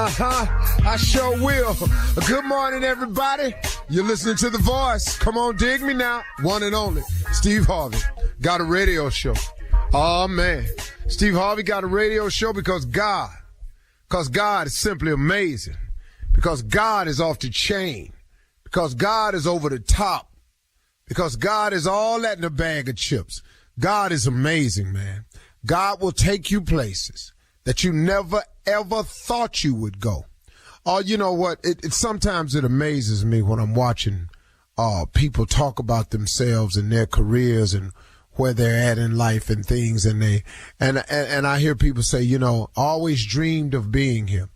I sure will. Good morning, everybody. You're listening to The Voice. Come on, dig me now. One and only, Steve Harvey, got a radio show. Oh, man. Steve Harvey got a radio show because God is simply amazing. Because God is off the chain. Because God is over the top. Because God is all that in a bag of chips. God is amazing, man. God will take you places that you never, ever thought you would go. Oh, you know what? Sometimes it amazes me when I'm watching people talk about themselves and their careers and where they're at in life and things, and I hear people say, you know, always dreamed of being here.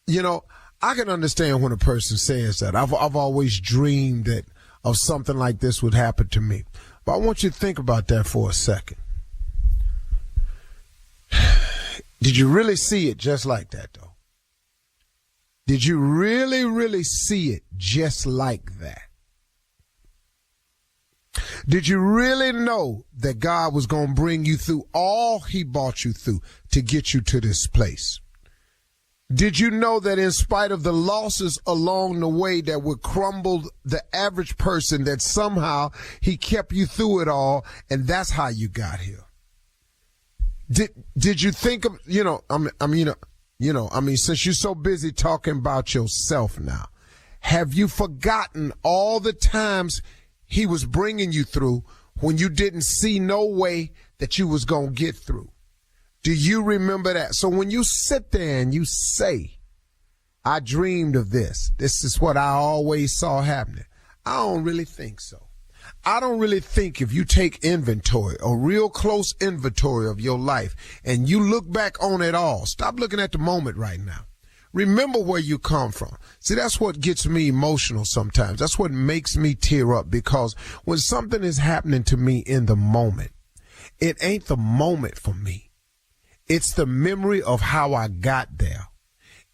You know, I can understand when a person says that. I've always dreamed of something like this would happen to me. But I want you to think about that for a second. Did you really see it just like that, though? Did you really, really see it just like that? Did you really know that God was going to bring you through all he brought you through to get you to this place? Did you know that in spite of the losses along the way that would crumble the average person, that somehow he kept you through it all, and that's how you got here? Did you think of, since you're so busy talking about yourself now, have you forgotten all the times he was bringing you through when you didn't see no way that you was going to get through? Do you remember that? So when you sit there and you say, I dreamed of this, this is what I always saw happening, I don't really think so. I don't really think if you take inventory, a real close inventory of your life, and you look back on it all, stop looking at the moment right now. Remember where you come from. See, that's what gets me emotional sometimes. That's what makes me tear up, because when something is happening to me in the moment, it ain't the moment for me. It's the memory of how I got there.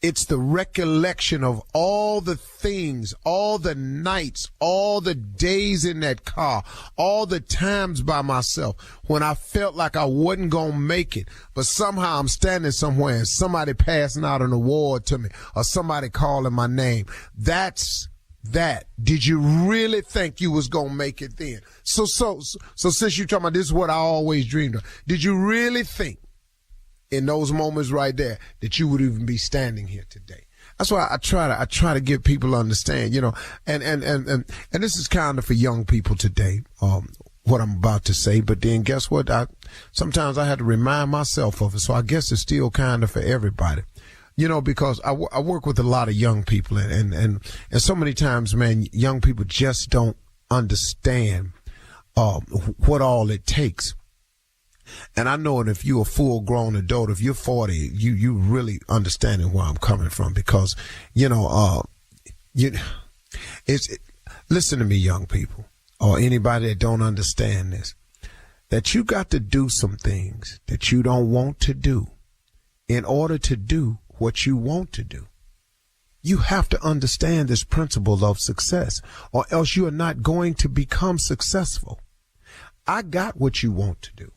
It's the recollection of all the things, all the nights, all the days in that car, all the times by myself when I felt like I wasn't going to make it, but somehow I'm standing somewhere and somebody passing out an award to me or somebody calling my name. That's that. Did you really think you was going to make it then? So since you're talking about this is what I always dreamed of, did you really think in those moments right there that you would even be standing here today? That's why I try to get people to understand, and this is kind of for young people today, what I'm about to say, but then guess what? Sometimes I had to remind myself of it. So I guess it's still kind of for everybody, because I work with a lot of young people, and so many times, man, young people just don't understand, what all it takes. And I know that if you're a full-grown adult, if you're 40, you really understanding where I'm coming from, because, listen to me, young people, or anybody that don't understand this, that you got to do some things that you don't want to do in order to do what you want to do. You have to understand this principle of success, or else you are not going to become successful. I got what you want to do.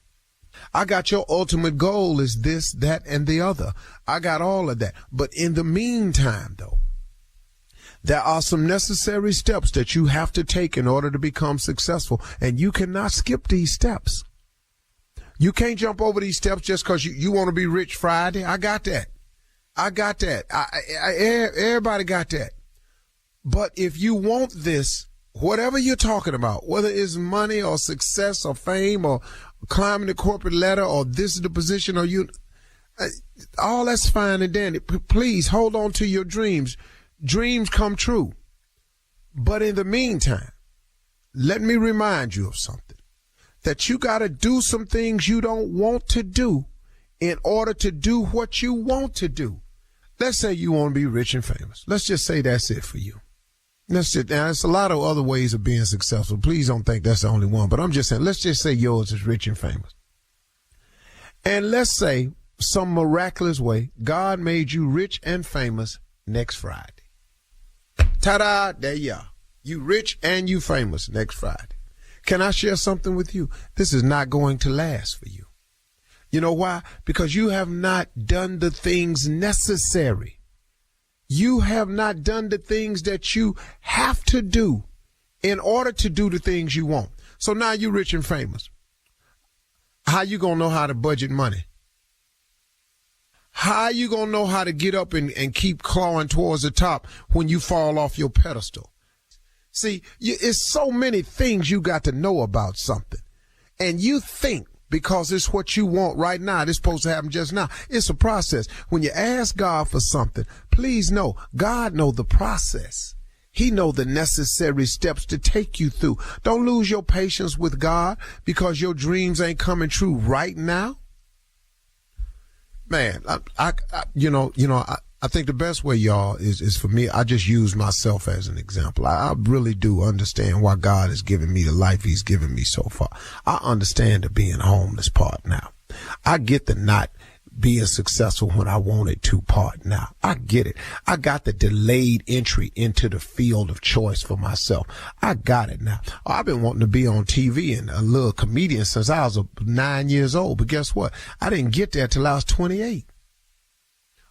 I got your ultimate goal is this, that, and the other. I got all of that. But in the meantime, though, there are some necessary steps that you have to take in order to become successful. And you cannot skip these steps. You can't jump over these steps just because you want to be rich Friday. I got that. Everybody got that. But if you want this, whatever you're talking about, whether it's money or success or fame or climbing the corporate ladder, or this is the position, or all that's fine and dandy. Please hold on to your dreams. Dreams come true. But in the meantime, let me remind you of something, that you got to do some things you don't want to do in order to do what you want to do. Let's say you want to be rich and famous. Let's just say that's it for you. That's it. Now, there's a lot of other ways of being successful. Please don't think that's the only one. But I'm just saying, let's just say yours is rich and famous. And let's say some miraculous way, God made you rich and famous next Friday. Ta-da, there you are. You rich and you famous next Friday. Can I share something with you? This is not going to last for you. You know why? Because you have not done the things necessary You have not done the things that you have to do in order to do the things you want. So now you're rich and famous. How you going to know how to budget money? How you going to know how to get up and keep clawing towards the top when you fall off your pedestal? See, it's so many things you got to know about something. And you think because it's what you want right now, it's supposed to happen just now. It's a process. When you ask God for something, please know God knows the process. He knows the necessary steps to take you through. Don't lose your patience with God because your dreams ain't coming true right now. Man, I think the best way, y'all, is for me. I just use myself as an example. I really do understand why God has given me the life he's given me so far. I understand the being homeless part now. I get the not being successful when I wanted to part now. I get it. I got the delayed entry into the field of choice for myself. I got it now. I've been wanting to be on TV and a little comedian since I was 9 years old. But guess what? I didn't get there till I was 28.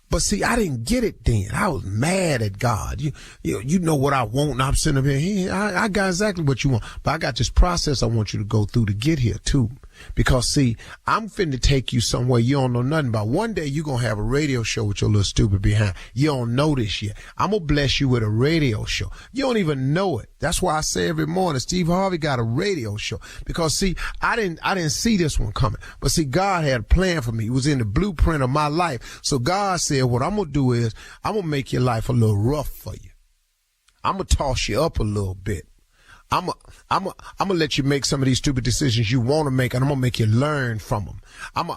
But see, I didn't get it then. I was mad at God. You know what I want, and I'm sitting up here. I got exactly what you want. But I got this process I want you to go through to get here, too. Because, see, I'm finna take you somewhere you don't know nothing about. One day you're going to have a radio show with your little stupid behind. You don't know this yet. I'm going to bless you with a radio show. You don't even know it. That's why I say every morning, Steve Harvey got a radio show. Because, see, I didn't see this one coming. But, see, God had a plan for me. It was in the blueprint of my life. So God said, what I'm going to do is I'm going to make your life a little rough for you. I'm going to toss you up a little bit. I'm gonna let you make some of these stupid decisions you want to make, and I'm gonna make you learn from them. I'm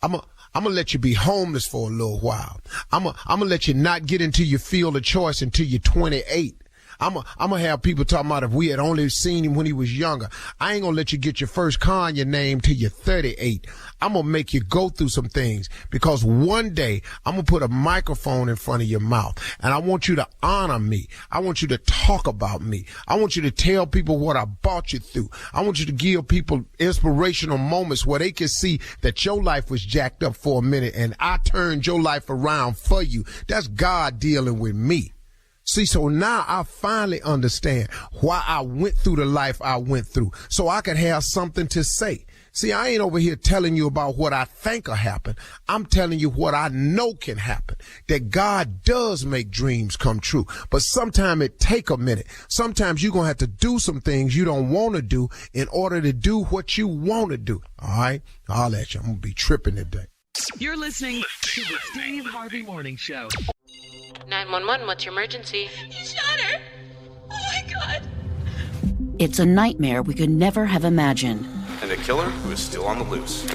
gonna let you be homeless for a little while. I'm gonna let you not get into your field of choice until you're 28. I'm gonna have people talking about if we had only seen him when he was younger. I ain't gonna let you get your first car in your name till you're 38. I'm gonna make you go through some things because one day I'm gonna put a microphone in front of your mouth and I want you to honor me. I want you to talk about me. I want you to tell people what I brought you through. I want you to give people inspirational moments where they can see that your life was jacked up for a minute and I turned your life around for you. That's God dealing with me. See, so now I finally understand why I went through the life I went through, so I could have something to say. See, I ain't over here telling you about what I think will happen. I'm telling you what I know can happen, that God does make dreams come true. But sometimes it take a minute. Sometimes you're going to have to do some things you don't want to do in order to do what you want to do. All right? I'll let you. I'm going to be tripping today. You're listening to the Steve Harvey Morning Show. 911, what's your emergency? He shot her! Oh my God! It's a nightmare we could never have imagined. And a killer who is still on the loose.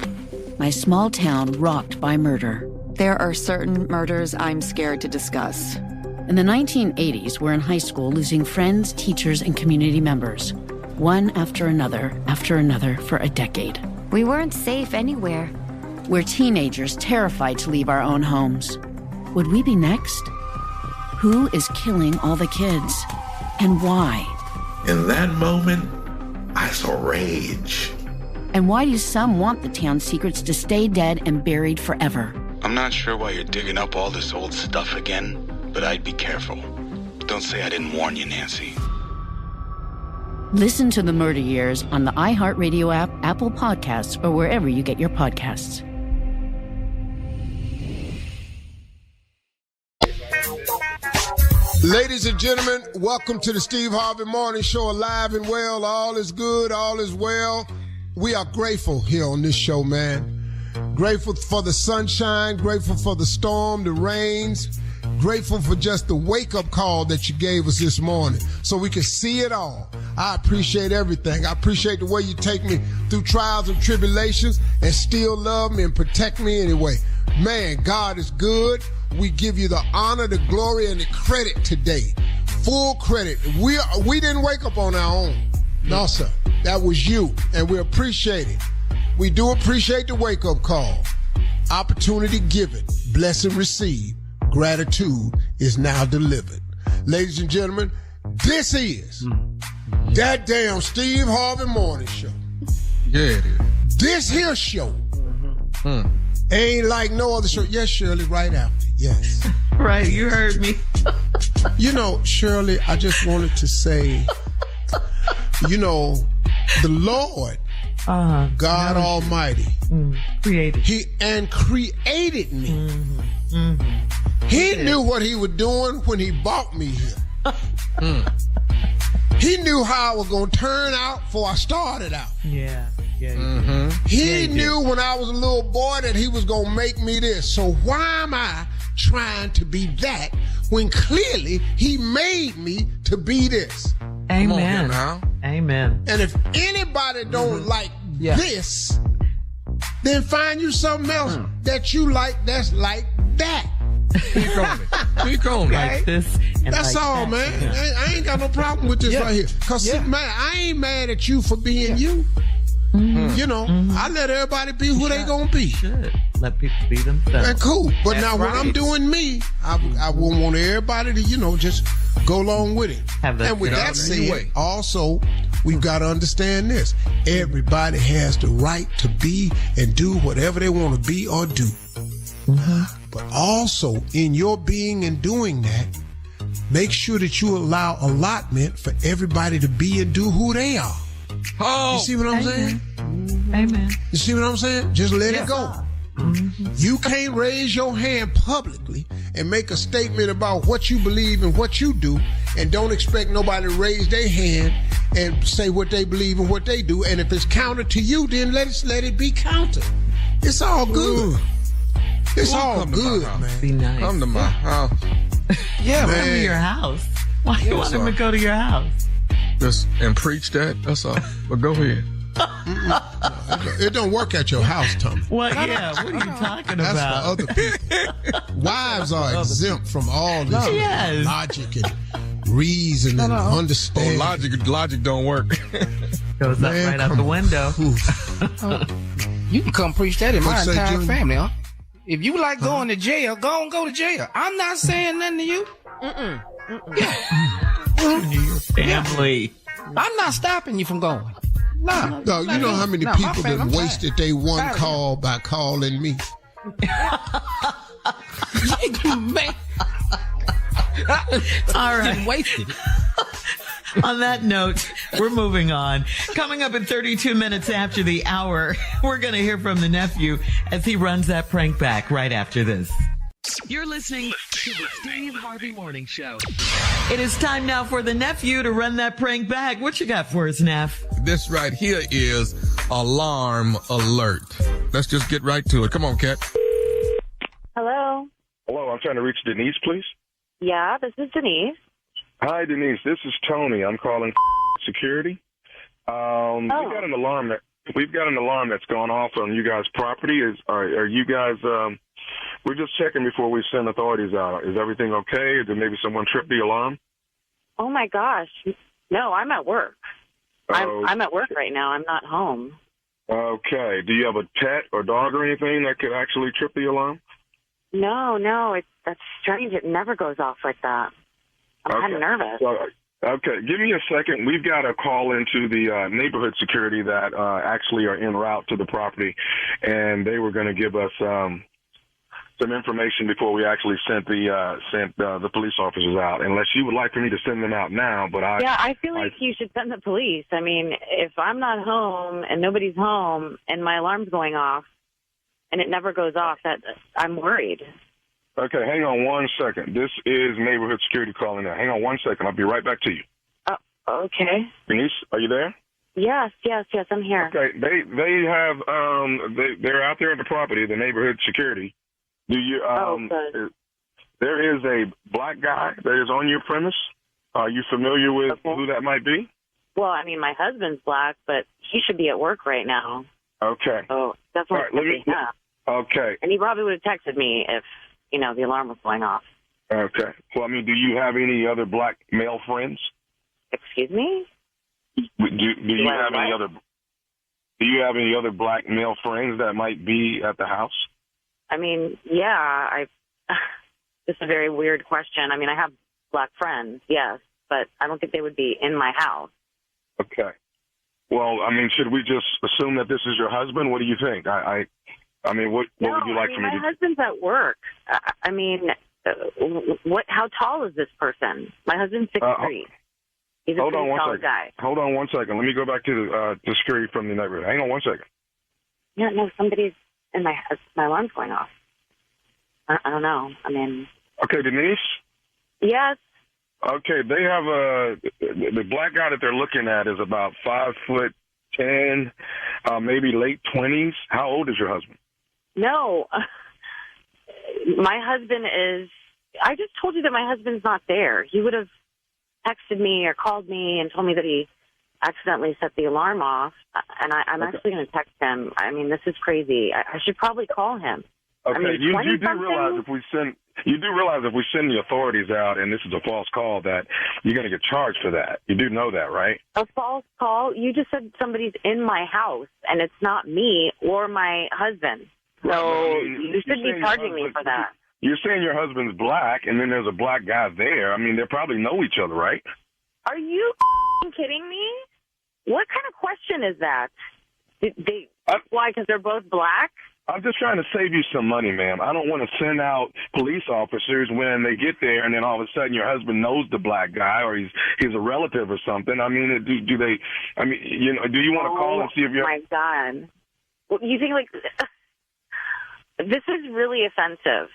My small town rocked by murder. There are certain murders I'm scared to discuss. In the 1980s, we're in high school losing friends, teachers, and community members. One after another for a decade. We weren't safe anywhere. We're teenagers terrified to leave our own homes. Would we be next? Who is killing all the kids? And why? In that moment, I saw rage. And why do some want the town's secrets to stay dead and buried forever? I'm not sure why you're digging up all this old stuff again, but I'd be careful. Don't say I didn't warn you, Nancy. Listen to The Murder Years on the iHeartRadio app, Apple Podcasts, or wherever you get your podcasts. Ladies and gentlemen, welcome to the Steve Harvey Morning Show, alive and well. All is good, all is well. We are grateful here on this show, man. Grateful for the sunshine, grateful for the storm, the rains, grateful for just the wake-up call that you gave us this morning so we can see it all. I appreciate everything. I appreciate the way you take me through trials and tribulations and still love me and protect me anyway. Man, God is good. We give you the honor, the glory, and the credit today. Full credit. We didn't wake up on our own. No, sir. That was you, and we appreciate it. We do appreciate the wake-up call. Opportunity given, blessing received, gratitude is now delivered. Ladies and gentlemen, this is that damn Steve Harvey Morning Show. Yeah, it is. This here show ain't like no other show. Yes, Shirley, right after. Yes. Right, you heard me. You know, Shirley, I just wanted to say, you know, the Lord, God Almighty, created. He created me. He knew what he was doing when he brought me here. He knew how I was going to turn out before I started out. Yeah. He knew when I was a little boy that he was going to make me this. So why am I trying to be that when clearly he made me to be this? Amen. Come on here now. Amen. And if anybody don't like this, then find you something else that you like that's like that. Speak on it. Speak on it. Like this. And That's like all, that. man. Yeah. I ain't got no problem with this right here. Because, man, I ain't mad at you for being you. You know, I let everybody be who they gonna be. Should let people be themselves. And cool. But That's now when I'm doing me, I wouldn't want everybody to, you know, just go along with it. And with that said, also, we've got to understand this. Everybody has the right to be and do whatever they want to be or do. But also, in your being and doing that, make sure that you allow allotment for everybody to be and do who they are. Oh. You see what I'm saying? Amen. You see what I'm saying? Just let it go. You can't raise your hand publicly and make a statement about what you believe and what you do, and don't expect nobody to raise their hand and say what they believe and what they do. And if it's counter to you, then let it be counter. It's all good. It's all good, man. Be nice. Come to my house. Yeah, come to your house. Why you want him to go to your house? Just and preach that. That's all. But go ahead. It don't work at your house, Tommy. Well, yeah. What are you talking about? That's for other people. Wives are exempt from all this logic and reason and understanding. Logic don't work. Goes up right out the window. You can come preach that in my entire family, huh? If you like going to jail, go to jail. I'm not saying nothing to you. Your family. I'm not stopping you from going. No, you know how many people that wasted their one call by calling me? Man. All right. Wasted. On that note, we're moving on. Coming up in 32 minutes after the hour, we're going to hear from the nephew as he runs that prank back right after this. You're listening to the Steve Harvey Morning Show. It is time now for the nephew to run that prank back. What you got for us, Neff? This right here is alarm alert. Let's just get right to it. Come on, Kat. Hello. Hello, I'm trying to reach Denise, please. Yeah, this is Denise. Hi, Denise. This is Tony. I'm calling security. We've got an alarm that's gone off on you guys' property. Are you guys? We're just checking before we send authorities out. Is everything okay? Did maybe someone trip the alarm? Oh my gosh! No, I'm at work. I'm at work right now. I'm not home. Okay. Do you have a pet or dog or anything that could actually trip the alarm? No. That's strange. It never goes off like that. I'm kind of nervous. Okay, give me a second. We've got a call into the neighborhood security that actually are en route to the property, and they were going to give us some information before we actually sent the police officers out. Unless you would like for me to send them out now, but I feel like you should send the police. I mean, if I'm not home and nobody's home and my alarm's going off and it never goes off, I'm worried. Okay, hang on one second. This is neighborhood security calling now. Hang on one second. I'll be right back to you. Okay. Denise, are you there? Yes, I'm here. Okay, they have they're out there at the property, the neighborhood security. Do you there is a black guy that is on your premise. Are you familiar with who that might be? Well, I mean, my husband's black, but he should be at work right now. Okay. So that's what Okay. And he probably would have texted me if the alarm was going off. Okay. Well, I mean, do you have any other black male friends? Excuse me? Do you have any other? Do you have any other black male friends that might be at the house? I mean, yeah. This is a very weird question. I mean, I have black friends, yes, but I don't think they would be in my house. Okay. Well, I mean, should we just assume that this is your husband? What do you think? I mean, what would you like for me to do? My husband's at work. I mean, How tall is this person? My husband's 6'3". He's a pretty tall guy. Hold on one second. Let me go back to the security from the neighborhood. Hang on one second. Yeah, no, somebody's in my alarm's going off. I don't know. I mean. Okay, Denise? Yes. Okay, they have the black guy that they're looking at is about 5'10", maybe late 20s. How old is your husband? No. My husband is, I just told you that my husband's not there. He would have texted me or called me and told me that he accidentally set the alarm off. And I'm actually going to text him. I mean, this is crazy. I should probably call him. Okay, I mean, you do realize if we send the authorities out and this is a false call that you're going to get charged for that. You do know that, right? A false call? You just said somebody's in my house and it's not me or my husband. So you should be charging me for that. You're saying your husband's black and then there's a black guy there. I mean, they probably know each other, right? Are you kidding me? What kind of question is that? Why, because they're both black? I'm just trying to save you some money, ma'am. I don't want to send out police officers when they get there and then all of a sudden your husband knows the black guy or he's a relative or something. I mean, do they, I mean, you know, do you want to call and see if you're... Oh, my God. Well, you think, like, this is really offensive.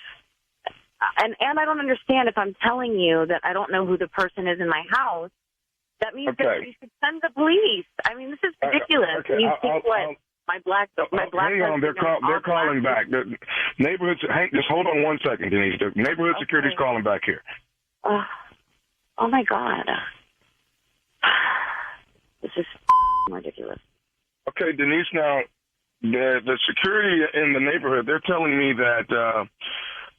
And I don't understand if I'm telling you that I don't know who the person is in my house. That means that you should send the police. I mean, this is ridiculous. Okay. You think what? My black. Hang on, they're calling back. The neighborhood. Just hold on one second, Denise. The neighborhood security's calling back here. Oh my God, this is ridiculous. Okay, Denise. Now, the security in the neighborhood, they're telling me that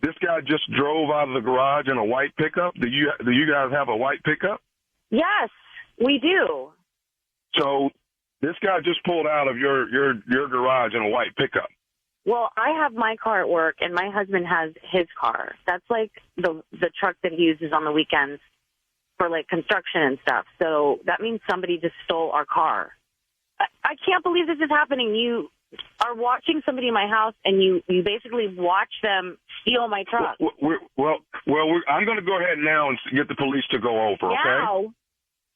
this guy just drove out of the garage in a white pickup. Do you guys have a white pickup? Yes, we do. So. This guy just pulled out of your garage in a white pickup. Well, I have my car at work, and my husband has his car. That's like the truck that he uses on the weekends for, like, construction and stuff. So that means somebody just stole our car. I can't believe this is happening. You are watching somebody in my house, and you basically watch them steal my truck. Well, I'm going to go ahead now and get the police to go over, okay? Now?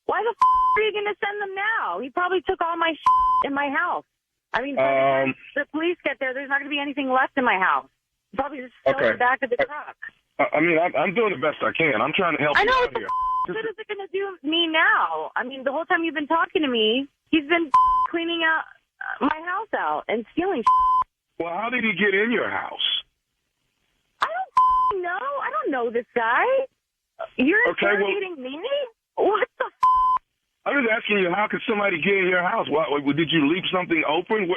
Why the are you going to send them now? He probably took all my in my house. I mean, by the time the police get there, there's not going to be anything left in my house. He probably just stole the back of the truck. I mean, I'm doing the best I can. I'm trying to help you out here. What good is it going to do me now? I mean, the whole time you've been talking to me, he's been cleaning out my house out and stealing. Well, how did he get in your house? I don't know. I don't know this guy. You're interrogating me? What the I'm just asking you, how could somebody get in your house? What, did you leave something open?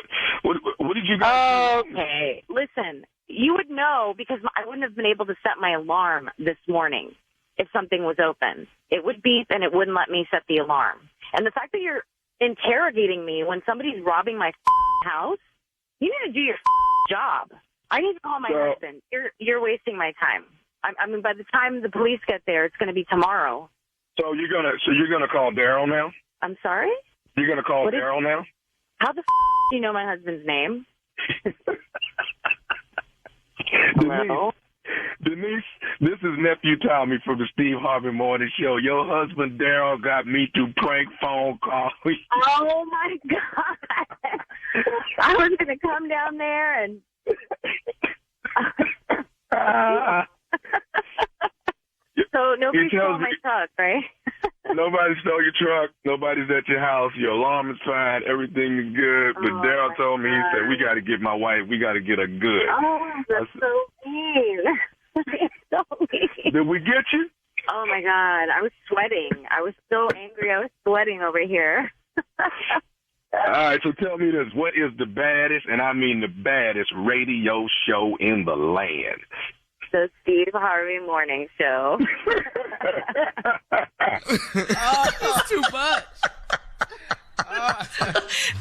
What did you guys do? Okay. Listen, you would know because I wouldn't have been able to set my alarm this morning if something was open. It would beep and it wouldn't let me set the alarm. And the fact that you're interrogating me when somebody's robbing my house, you need to do your job. I need to call my husband. You're wasting my time. I mean, by the time the police get there, it's going to be tomorrow. So you're gonna call Daryl now? I'm sorry? You're gonna call Daryl now? How the do you know my husband's name? Denise, this is Nephew Tommy from the Steve Harvey Morning Show. Your husband Daryl got me to prank phone call. Oh my God! I was gonna come down there and. So nobody stole my truck, right? Nobody stole your truck. Nobody's at your house. Your alarm is fine. Everything is good. But Daryl told me, he said, we got to get my wife. We got to get her good. Oh, that's so mean. So mean. Did we get you? Oh, my God. I was sweating. I was so angry. I was sweating over here. All right, so tell me this. What is the baddest, and I mean the baddest, radio show in the land? The Steve Harvey Morning Show. It's too much.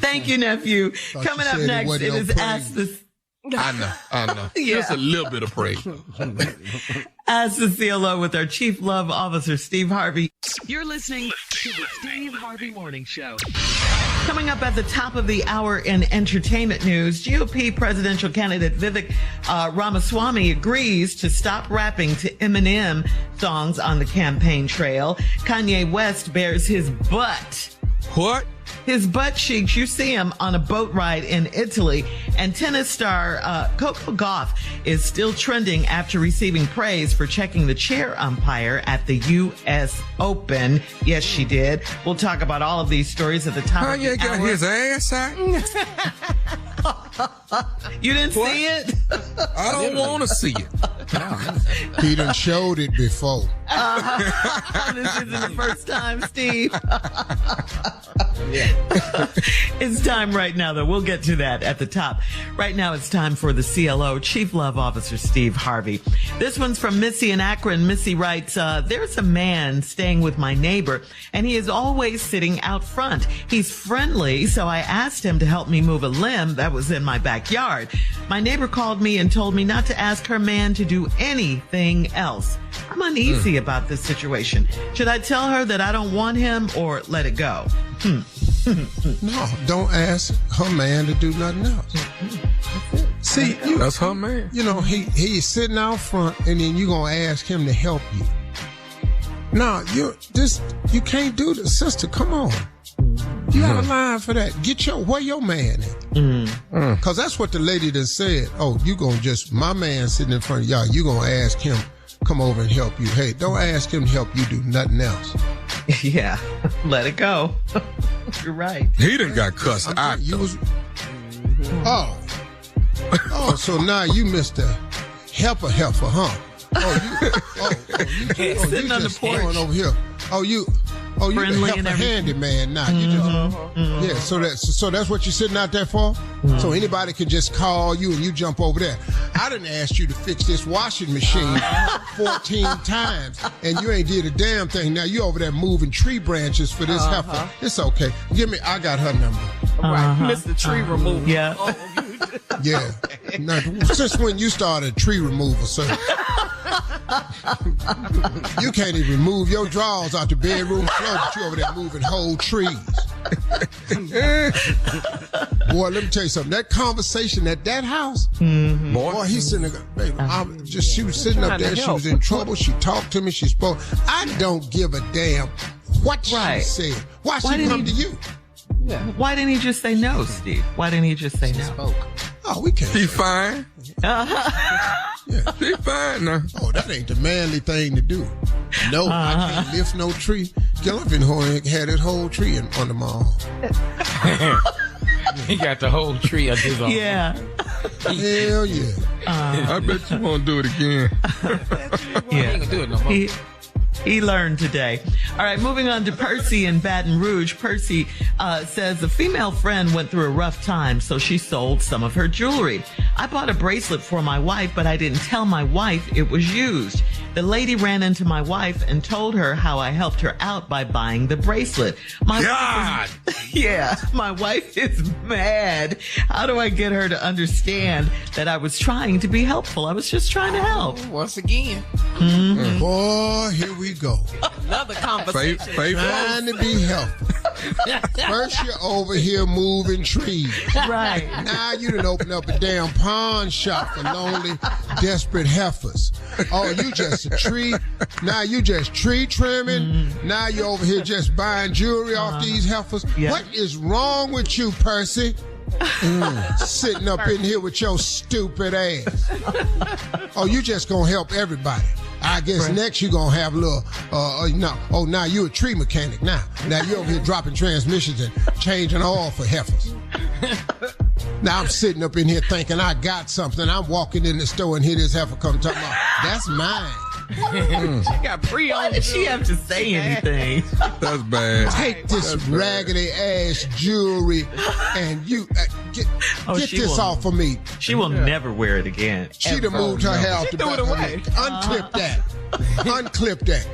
Thank you, Nephew. Coming up next, it is Ask the... I know. Yeah. Just a little bit of praise. Ask the CLO with our Chief Love Officer, Steve Harvey. You're listening to the Steve Harvey Morning Show. Coming up at the top of the hour in entertainment news, GOP presidential candidate Vivek Ramaswamy agrees to stop rapping to Eminem songs on the campaign trail. Kanye West bears his butt. What? His butt cheeks, you see him on a boat ride in Italy. And tennis star Coco Gauff is still trending after receiving praise for checking the chair umpire at the U.S. Open. Yes, she did. We'll talk about all of these stories at the top of the hour. Kanye got his ass out? You didn't see it? I don't want to see it. He done showed it before. This isn't the first time, Steve. It's time right now, though. We'll get to that at the top. Right now, it's time for the CLO, Chief Love Officer Steve Harvey. This one's from Missy in Akron. Missy writes, there's a man staying with my neighbor, and he is always sitting out front. He's friendly, so I asked him to help me move a limb that was in my backyard. My neighbor called me and told me not to ask her man to do anything else. I'm uneasy about this situation. Should I tell her that I don't want him or let it go? No, don't ask her man to do nothing else. See, that's her man. You know, he's sitting out front, and then you gonna ask him to help you. No, you can't do this, sister. Come on. You got a line for that. Where your man at? Cause that's what the lady that said. Oh, you gonna my man sitting in front of y'all, you gonna ask him come over and help you. Hey, don't ask him to help you do nothing else. Yeah, let it go. You're right. He done got cussed out. Oh, so now you Mr. Helper, huh? You sitting on the porch going over here. You the helper handyman now. You just yeah. So that's what you're sitting out there for. So anybody can just call you and you jump over there. I didn't ask you to fix this washing machine 14 times and you ain't did a damn thing. Now you over there moving tree branches for this heifer. It's okay. I got her number. Right, Mr. Tree Removal. Yeah. Yeah. Now, since when you started tree removal, sir? You can't even move your drawers out the bedroom floor, but you over there moving whole trees. Boy, let me tell you something. That conversation at that house, boy, he's sitting there, baby, she was sitting up there, she was in trouble, she talked to me, she spoke. I don't give a damn what she said. Why she come to you? Yeah. Why didn't he just say no, Steve? Why didn't he just say no? Spoke. Oh, we can't. She fine. Yeah. She fine now. Oh, that ain't the manly thing to do. No, I can't lift no tree. Get up in here and had that whole tree under my arm. He got the whole tree under his arm. Yeah. Hell yeah. I bet you won't do it again. He ain't gonna do it no more. He learned today. All right, moving on to Percy in Baton Rouge. Percy says a female friend went through a rough time, so she sold some of her jewelry. I bought a bracelet for my wife, but I didn't tell my wife it was used. The lady ran into my wife and told her how I helped her out by buying the bracelet. My wife is mad. How do I get her to understand that I was trying to be helpful? I was just trying to help. Once again. Boy, here we go. Another conversation. Trying to be helpful. First you're over here moving trees. Right. Now you done open up a damn pawn shop for lonely, desperate heifers. Oh, you just a tree. Now you just tree trimming. Now you over here just buying jewelry off these heifers. Yeah. What is wrong with you, Percy? Sitting up in here with your stupid ass. Oh, you just gonna help everybody. I guess next you're going to have a little, now you're a tree mechanic now. Now you're over here dropping transmissions and changing oil for heifers. Now I'm sitting up in here thinking I got something. I'm walking in the store and hear this heifer come talking about, that's mine. She got pre-owned. Why did she have to say anything? That's bad. Take this raggedy ass jewelry and you get this off of me. She will never wear it again. She'd have moved her hair out the back. Unclip that. Unclip that.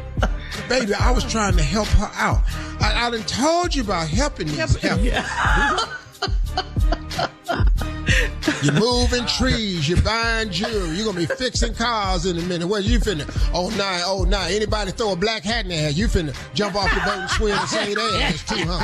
Baby, I was trying to help her out. I done told you about helping these heifers. You're moving trees. You're buying jewelry. You're going to be fixing cars in a minute. What you finna? Oh, nah. Anybody throw a black hat in there, you finna jump off the boat and swim and say that ass too, huh?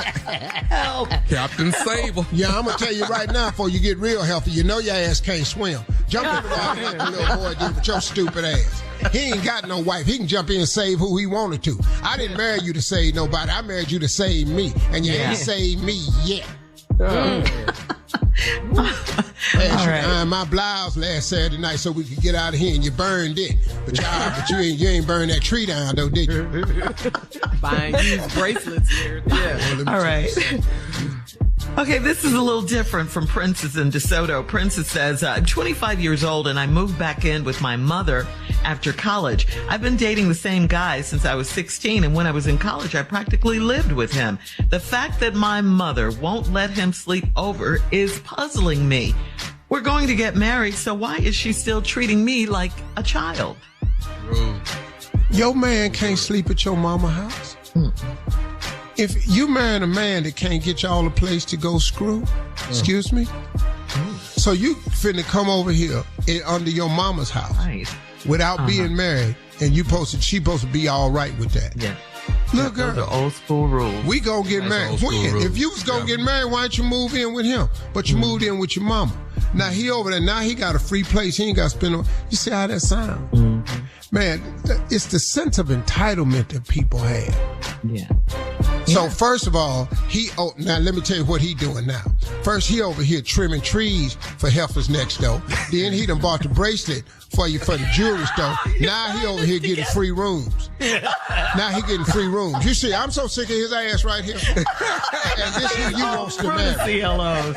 Help. Captain Sable. Yeah, I'm going to tell you right now before you get real healthy, you know your ass can't swim. Jump in the water like the little boy did with your stupid ass. He ain't got no wife. He can jump in and save who he wanted to. I didn't marry you to save nobody. I married you to save me. And you ain't saved me yet. All right. My blouse last Saturday night so we could get out of here, and you burned it. But you ain't burned that tree down, though, did you? Buying used bracelets here. Yeah. All right. Okay, this is a little different from Princess in DeSoto. Princess says, I'm 25 years old and I moved back in with my mother after college. I've been dating the same guy since I was 16, and when I was in college, I practically lived with him. The fact that my mother won't let him sleep over is puzzling me. We're going to get married, so why is she still treating me like a child? Your man can't sleep at your mama's house. If you marrying a man that can't get y'all a place to go screw, excuse me, so you finna come over here under your mama's house without being married, and she supposed to be all right with that. Yeah. Look, girl, those are old school rules. We gonna get married. When? If you was gonna get married, why don't you move in with him? But you moved in with your mama. Now he over there. Now he got a free place. He ain't got to spend on. You see how that sounds? Man, it's the sense of entitlement that people have. Yeah. So first of all, now let me tell you what he doing now. First, he over here trimming trees for heifers next door. Then he done bought the bracelet for you for the jewelry store. Now he over here getting free rooms. Now he getting free rooms. You see, I'm so sick of his ass right here. And this is you wants to marry.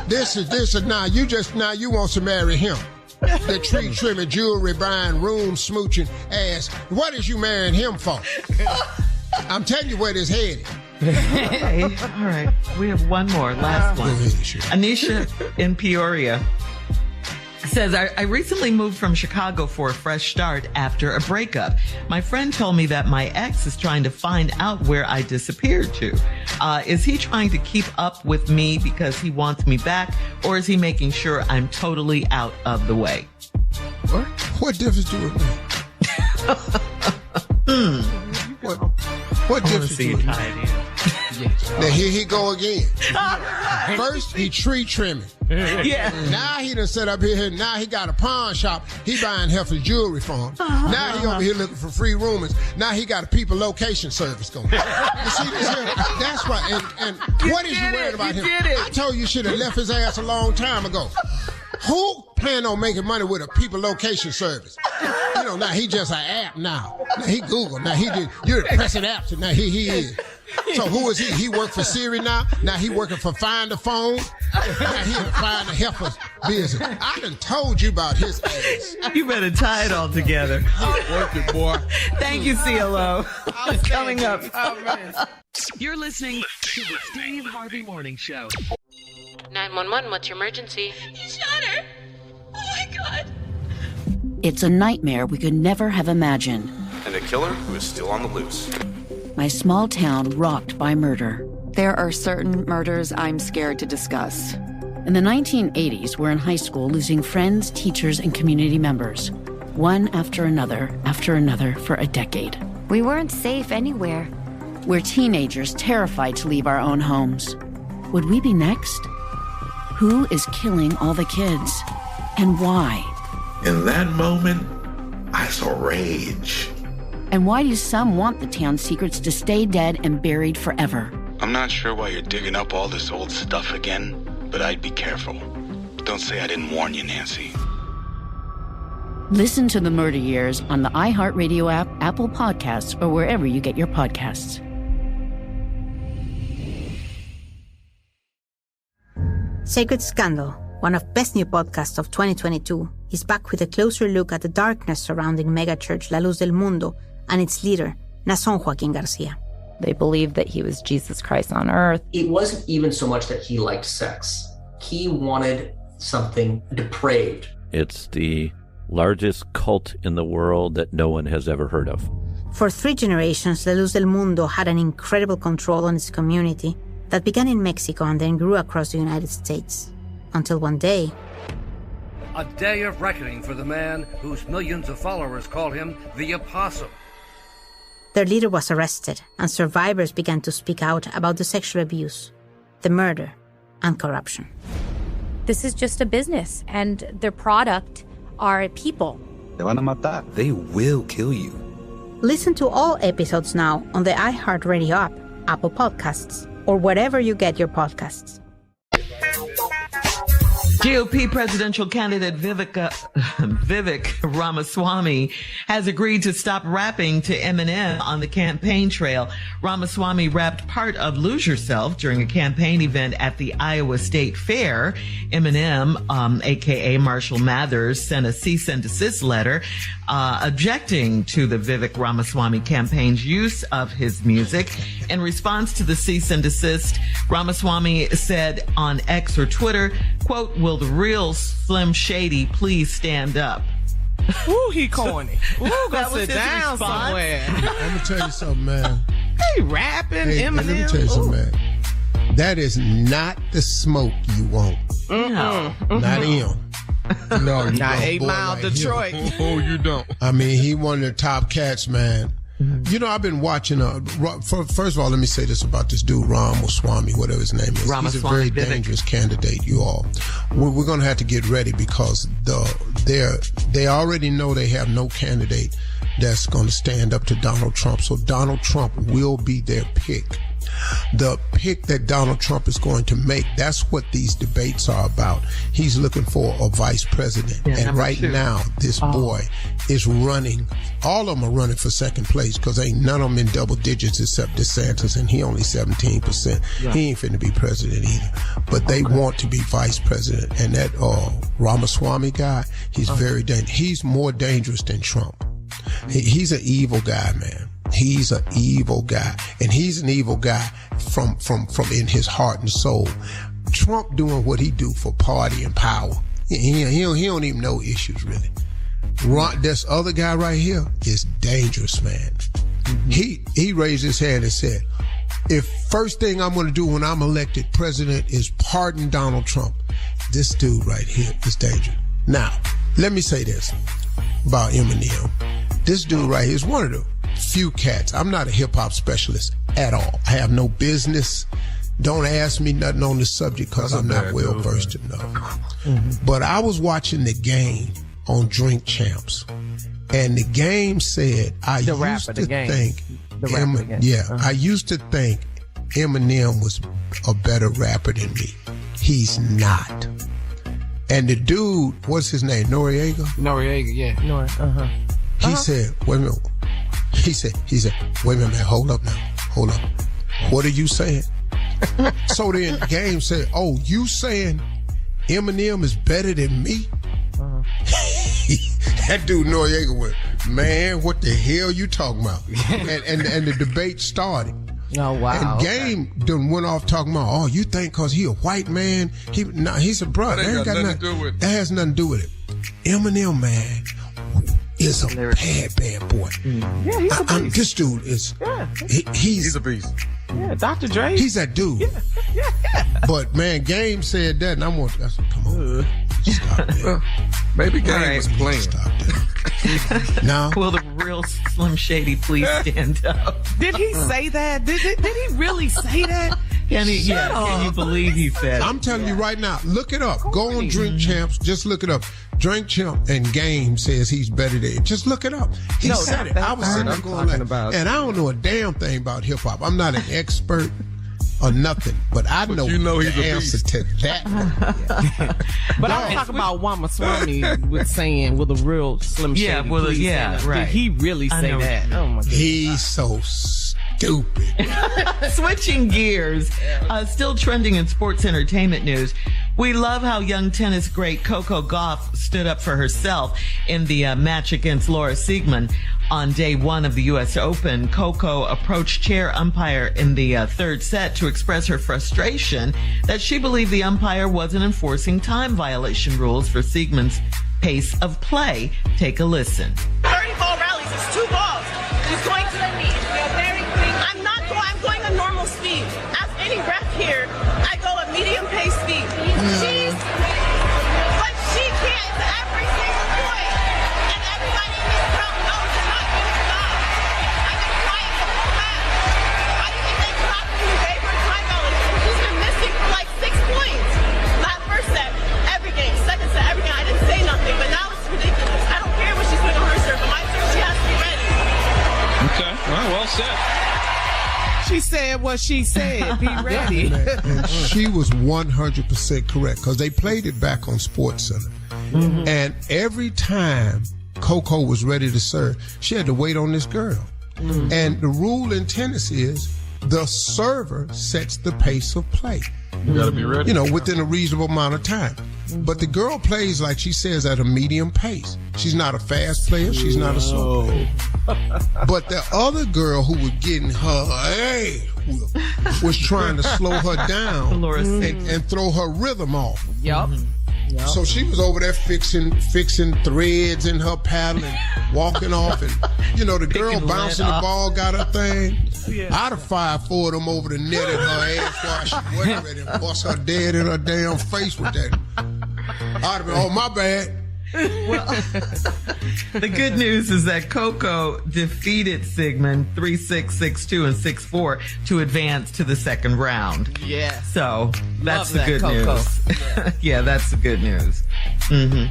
This is now you wants to marry him. The tree trimming, jewelry buying, room smooching ass. What is you marrying him for? I'm telling you where this headed. Hey, all right. We have one more, last one. Anisha in Peoria says, I recently moved from Chicago for a fresh start after a breakup. My friend told me that my ex is trying to find out where I disappeared to. Is he trying to keep up with me because he wants me back, or is he making sure I'm totally out of the way? What difference do it make? What difference do it make? Now here he go again. First he tree trimming. Yeah. Now he done set up here. Now he got a pawn shop. He buying heifers jewelry for him. Now he over here looking for free roomers. Now he got a people location service going. You see this here? That's right. And what is you worried about him? I told you should have left his ass a long time ago. Who plan on making money with a people location service? You know, now he just an app now. Now he Google. Now you're pressing apps. And now he is. So who is he? He work for Siri now? Now he working for Find the Phone? Now he in the Find the Heifer's business. I done told you about his ass. You better tie it all together. Work it, boy. Thank you, CLO. Coming up. You're listening to the Steve Harvey Morning Show. 911, what's your emergency? He shot her. Oh my God. It's a nightmare we could never have imagined. And a killer who is still on the loose. My small town rocked by murder. There are certain murders I'm scared to discuss. In the 1980s, we're in high school losing friends, teachers, and community members. One after another for a decade. We weren't safe anywhere. We're teenagers terrified to leave our own homes. Would we be next? Who is killing all the kids? And why? In that moment, I saw rage. And why do some want the town's secrets to stay dead and buried forever? I'm not sure why you're digging up all this old stuff again, but I'd be careful. Don't say I didn't warn you, Nancy. Listen to The Murder Years on the iHeartRadio app, Apple Podcasts, or wherever you get your podcasts. Sacred Scandal, one of best new podcasts of 2022, is back with a closer look at the darkness surrounding megachurch La Luz del Mundo and its leader, Nason Joaquin Garcia. They believed that he was Jesus Christ on earth. It wasn't even so much that he liked sex. He wanted something depraved. It's the largest cult in the world that no one has ever heard of. For 3 generations, La Luz del Mundo had an incredible control on its community that began in Mexico and then grew across the United States. until one day... A day of reckoning for the man whose millions of followers call him the Apostle. Their leader was arrested, and survivors began to speak out about the sexual abuse, the murder, and corruption. This is just a business, and their product are people. Te van a matar. They will kill you. Listen to all episodes now on the iHeartRadio app, Apple Podcasts, or wherever you get your podcasts. GOP presidential candidate Vivek Ramaswamy has agreed to stop rapping to Eminem on the campaign trail. Ramaswamy rapped part of Lose Yourself during a campaign event at the Iowa State Fair. Eminem, a.k.a. Marshall Mathers, sent a cease and desist letter objecting to the Vivek Ramaswamy campaign's use of his music. In response to the cease and desist, Ramaswamy said on X or Twitter, quote, "Will the real Slim Shady please stand up?" Ooh, he corny. Ooh, go sit down somewhere. Let me tell you something, man. Hey, rapping, Eminem. Let me tell you something, man. That is not the smoke you want. No. Not him. No, you not don't. 8 Mile right Detroit. Oh, you don't. I mean, he one of the top cats, man. You know, I've been watching, first of all, let me say this about this dude, Ramaswamy, whatever his name is. He's a very dangerous candidate, you all. We're going to have to get ready because they already know they have no candidate that's going to stand up to Donald Trump. So Donald Trump will be their pick. The pick that Donald Trump is going to make, that's what these debates are about. He's looking for a vice president. Yeah, and right now, this boy is running. All of them are running for second place because ain't none of them in double digits except DeSantis, and he only 17%. Yeah. He ain't finna be president either. But they want to be vice president. And that Ramaswamy guy, he's very dangerous. He's more dangerous than Trump. He's an evil guy, man. He's an evil guy, and he's an evil guy from in his heart and soul. Trump doing what he do for party and power. He don't even know issues really. This other guy right here is dangerous, man. Mm-hmm. He raised his hand and said, "If first thing I'm going to do when I'm elected president is pardon Donald Trump, this dude right here is dangerous." Now, let me say this about Eminem. This dude right here is one of the few cats. I'm not a hip-hop specialist at all. I have no business. Don't ask me nothing on this subject because I'm not well-versed enough. Mm-hmm. But I was watching the game on Drink Champs, and the game said, I used to think Eminem was a better rapper than me. He's not. And the dude, what's his name? Noriega, yeah. He said, wait a minute. He said, wait a minute, man, hold up. What are you saying? So then Game said, oh, you saying Eminem is better than me? That dude Noriega went, man, what the hell you talking about? and the debate started. Oh, wow. And Game done went off talking about, oh, you think because he a white man? He's a brother. That has nothing to do with it. Eminem, man, is a bad boy. Yeah, he's a beast. This dude is, he's a beast. Yeah, Dr. Dre. He's that dude. Yeah. But, man, Game said that, and I said, come on. Stop that. Maybe Game was playing. Stop that. Now, will the real Slim Shady please stand up? Did he say that? Did he really say that? Can you believe he said? I'm telling you right now, look it up. Go on Drink Champs. Just look it up. Drink Champ and Game says he's better than. Just look it up. He said it. I was sitting there going like, and I don't know a damn thing about hip hop. I'm not an expert or nothing, but I know the answer to that one. But I'm talking about Ramaswamy with saying, will the real Slim Shady right. Did he really say that? Oh my God. He's so stupid. Switching gears, still trending in sports entertainment news. We love how young tennis great Coco Gauff stood up for herself in the match against Laura Siegemund. On day one of the U.S. Open, Coco approached chair umpire in the third set to express her frustration that she believed the umpire wasn't enforcing time violation rules for Siegemund's pace of play. Take a listen. 30 ball rallies, it's 2 balls. He's going to the knee. I'm going a normal speed. As any ref here, I go a medium pace speed. She's Well said. She said what she said. Be ready. And she was 100% correct because they played it back on SportsCenter. Mm-hmm. And every time Coco was ready to serve, she had to wait on this girl. Mm-hmm. And the rule in tennis is the server sets the pace of play. You got to be ready. Within a reasonable amount of time. But the girl plays, like she says, at a medium pace. She's not a fast player. She's not a slow player. But the other girl who was getting her was trying to slow her down and throw her rhythm off. Yep. Yep. So she was over there fixing threads in her paddle and walking off. And, the girl bouncing the ball got her thing. Yeah. I'd have fired 4 of them over the net at her ass while she wasn't ready to bust her dead in her damn face with that. I'd have been, oh, my bad. Well, the good news is that Coco defeated Sigmund 3-6, 6-2, and 6-4 to advance to the second round. Yeah. So that's the good news. Yeah, that's the good news. Mm-hmm.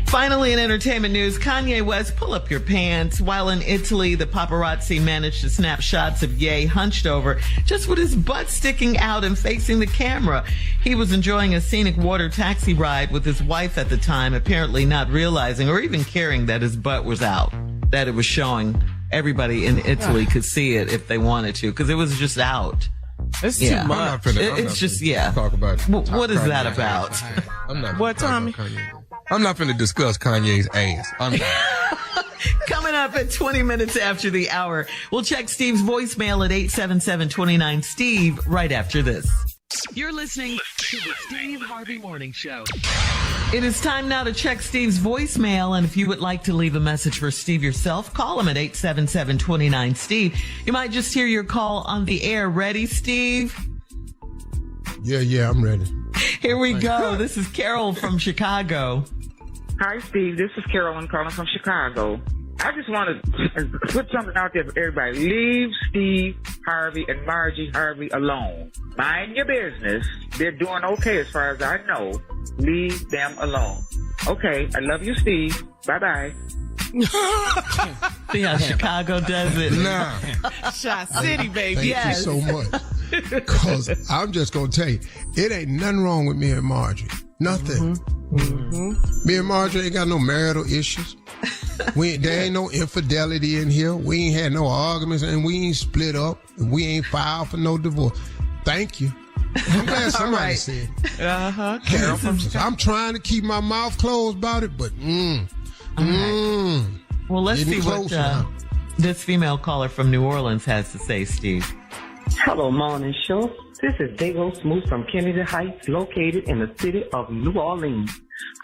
Finally, in entertainment news, Kanye West, pull up your pants. While in Italy, the paparazzi managed to snap shots of Ye hunched over, just with his butt sticking out and facing the camera. He was enjoying a scenic water taxi ride with his wife at the time, apparently not realizing or even caring that his butt was out, that it was showing. Everybody in Italy could see it if they wanted to, because it was just out. It's too much. It's just talk about it. What is that about? What, Tommy? I'm not going to discuss Kanye's ass. Coming up at 20 minutes after the hour, we'll check Steve's voicemail at 877-29-STEVE right after this. You're listening to the Steve Harvey Morning Show. It is time now to check Steve's voicemail, and if you would like to leave a message for Steve yourself, call him at 877-29-STEVE. You might just hear your call on the air. Ready, Steve? Yeah, I'm ready. Here we go. This is Carol from Chicago. Hi, Steve. This is Carolyn calling from Chicago. I just want to put something out there for everybody. Leave Steve Harvey and Margie Harvey alone. Mind your business. They're doing okay as far as I know. Leave them alone. Okay, I love you, Steve. Bye-bye. See how Chicago does it? Nah. Shot City, baby. Thank you so much. Because I'm just going to tell you, it ain't nothing wrong with me and Margie. Nothing. Mm-hmm. Mm-hmm. Me and Margie ain't got no marital issues. There ain't no infidelity in here. We ain't had no arguments, and we ain't split up. And we ain't filed for no divorce. Thank you. I'm glad somebody said it. Uh-huh. Carol from Chicago. I'm trying to keep my mouth closed about it, but Well, let's see what this female caller from New Orleans has to say, Steve. Hello, morning show. This is Dago Smooth from Kennedy Heights, located in the city of New Orleans.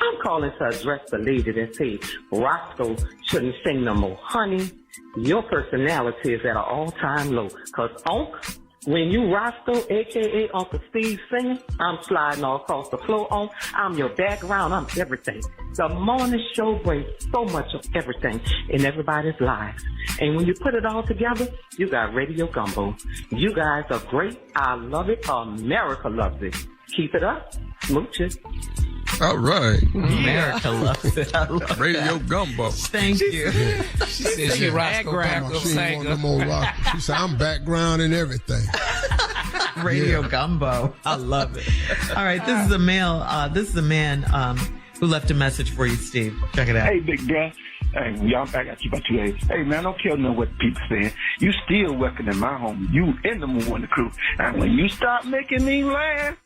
I'm calling to address the lady that said Roscoe shouldn't sing no more. Honey, your personality is at an all-time low. Because, when you Roscoe, a.k.a. Uncle Steve, singing, I'm sliding all across the floor. I'm your background. I'm everything. The morning show brings so much of everything in everybody's lives. And when you put it all together, you got Radio Gumbo. You guys are great. I love it. America loves it. Keep it up. Smooches. All right. America loves it. I love Radio Gumbo. Thank you. She said she background singer. She said, I'm background and everything. Radio Gumbo. I love it. All right. This is a male. This is a man who left a message for you, Steve. Check it out. Hey, big bro. Hey, y'all, I got you about 2 days. Hey, man, I don't care know what people saying. You still working in my home. You in the Moon crew. And when you start making me laugh,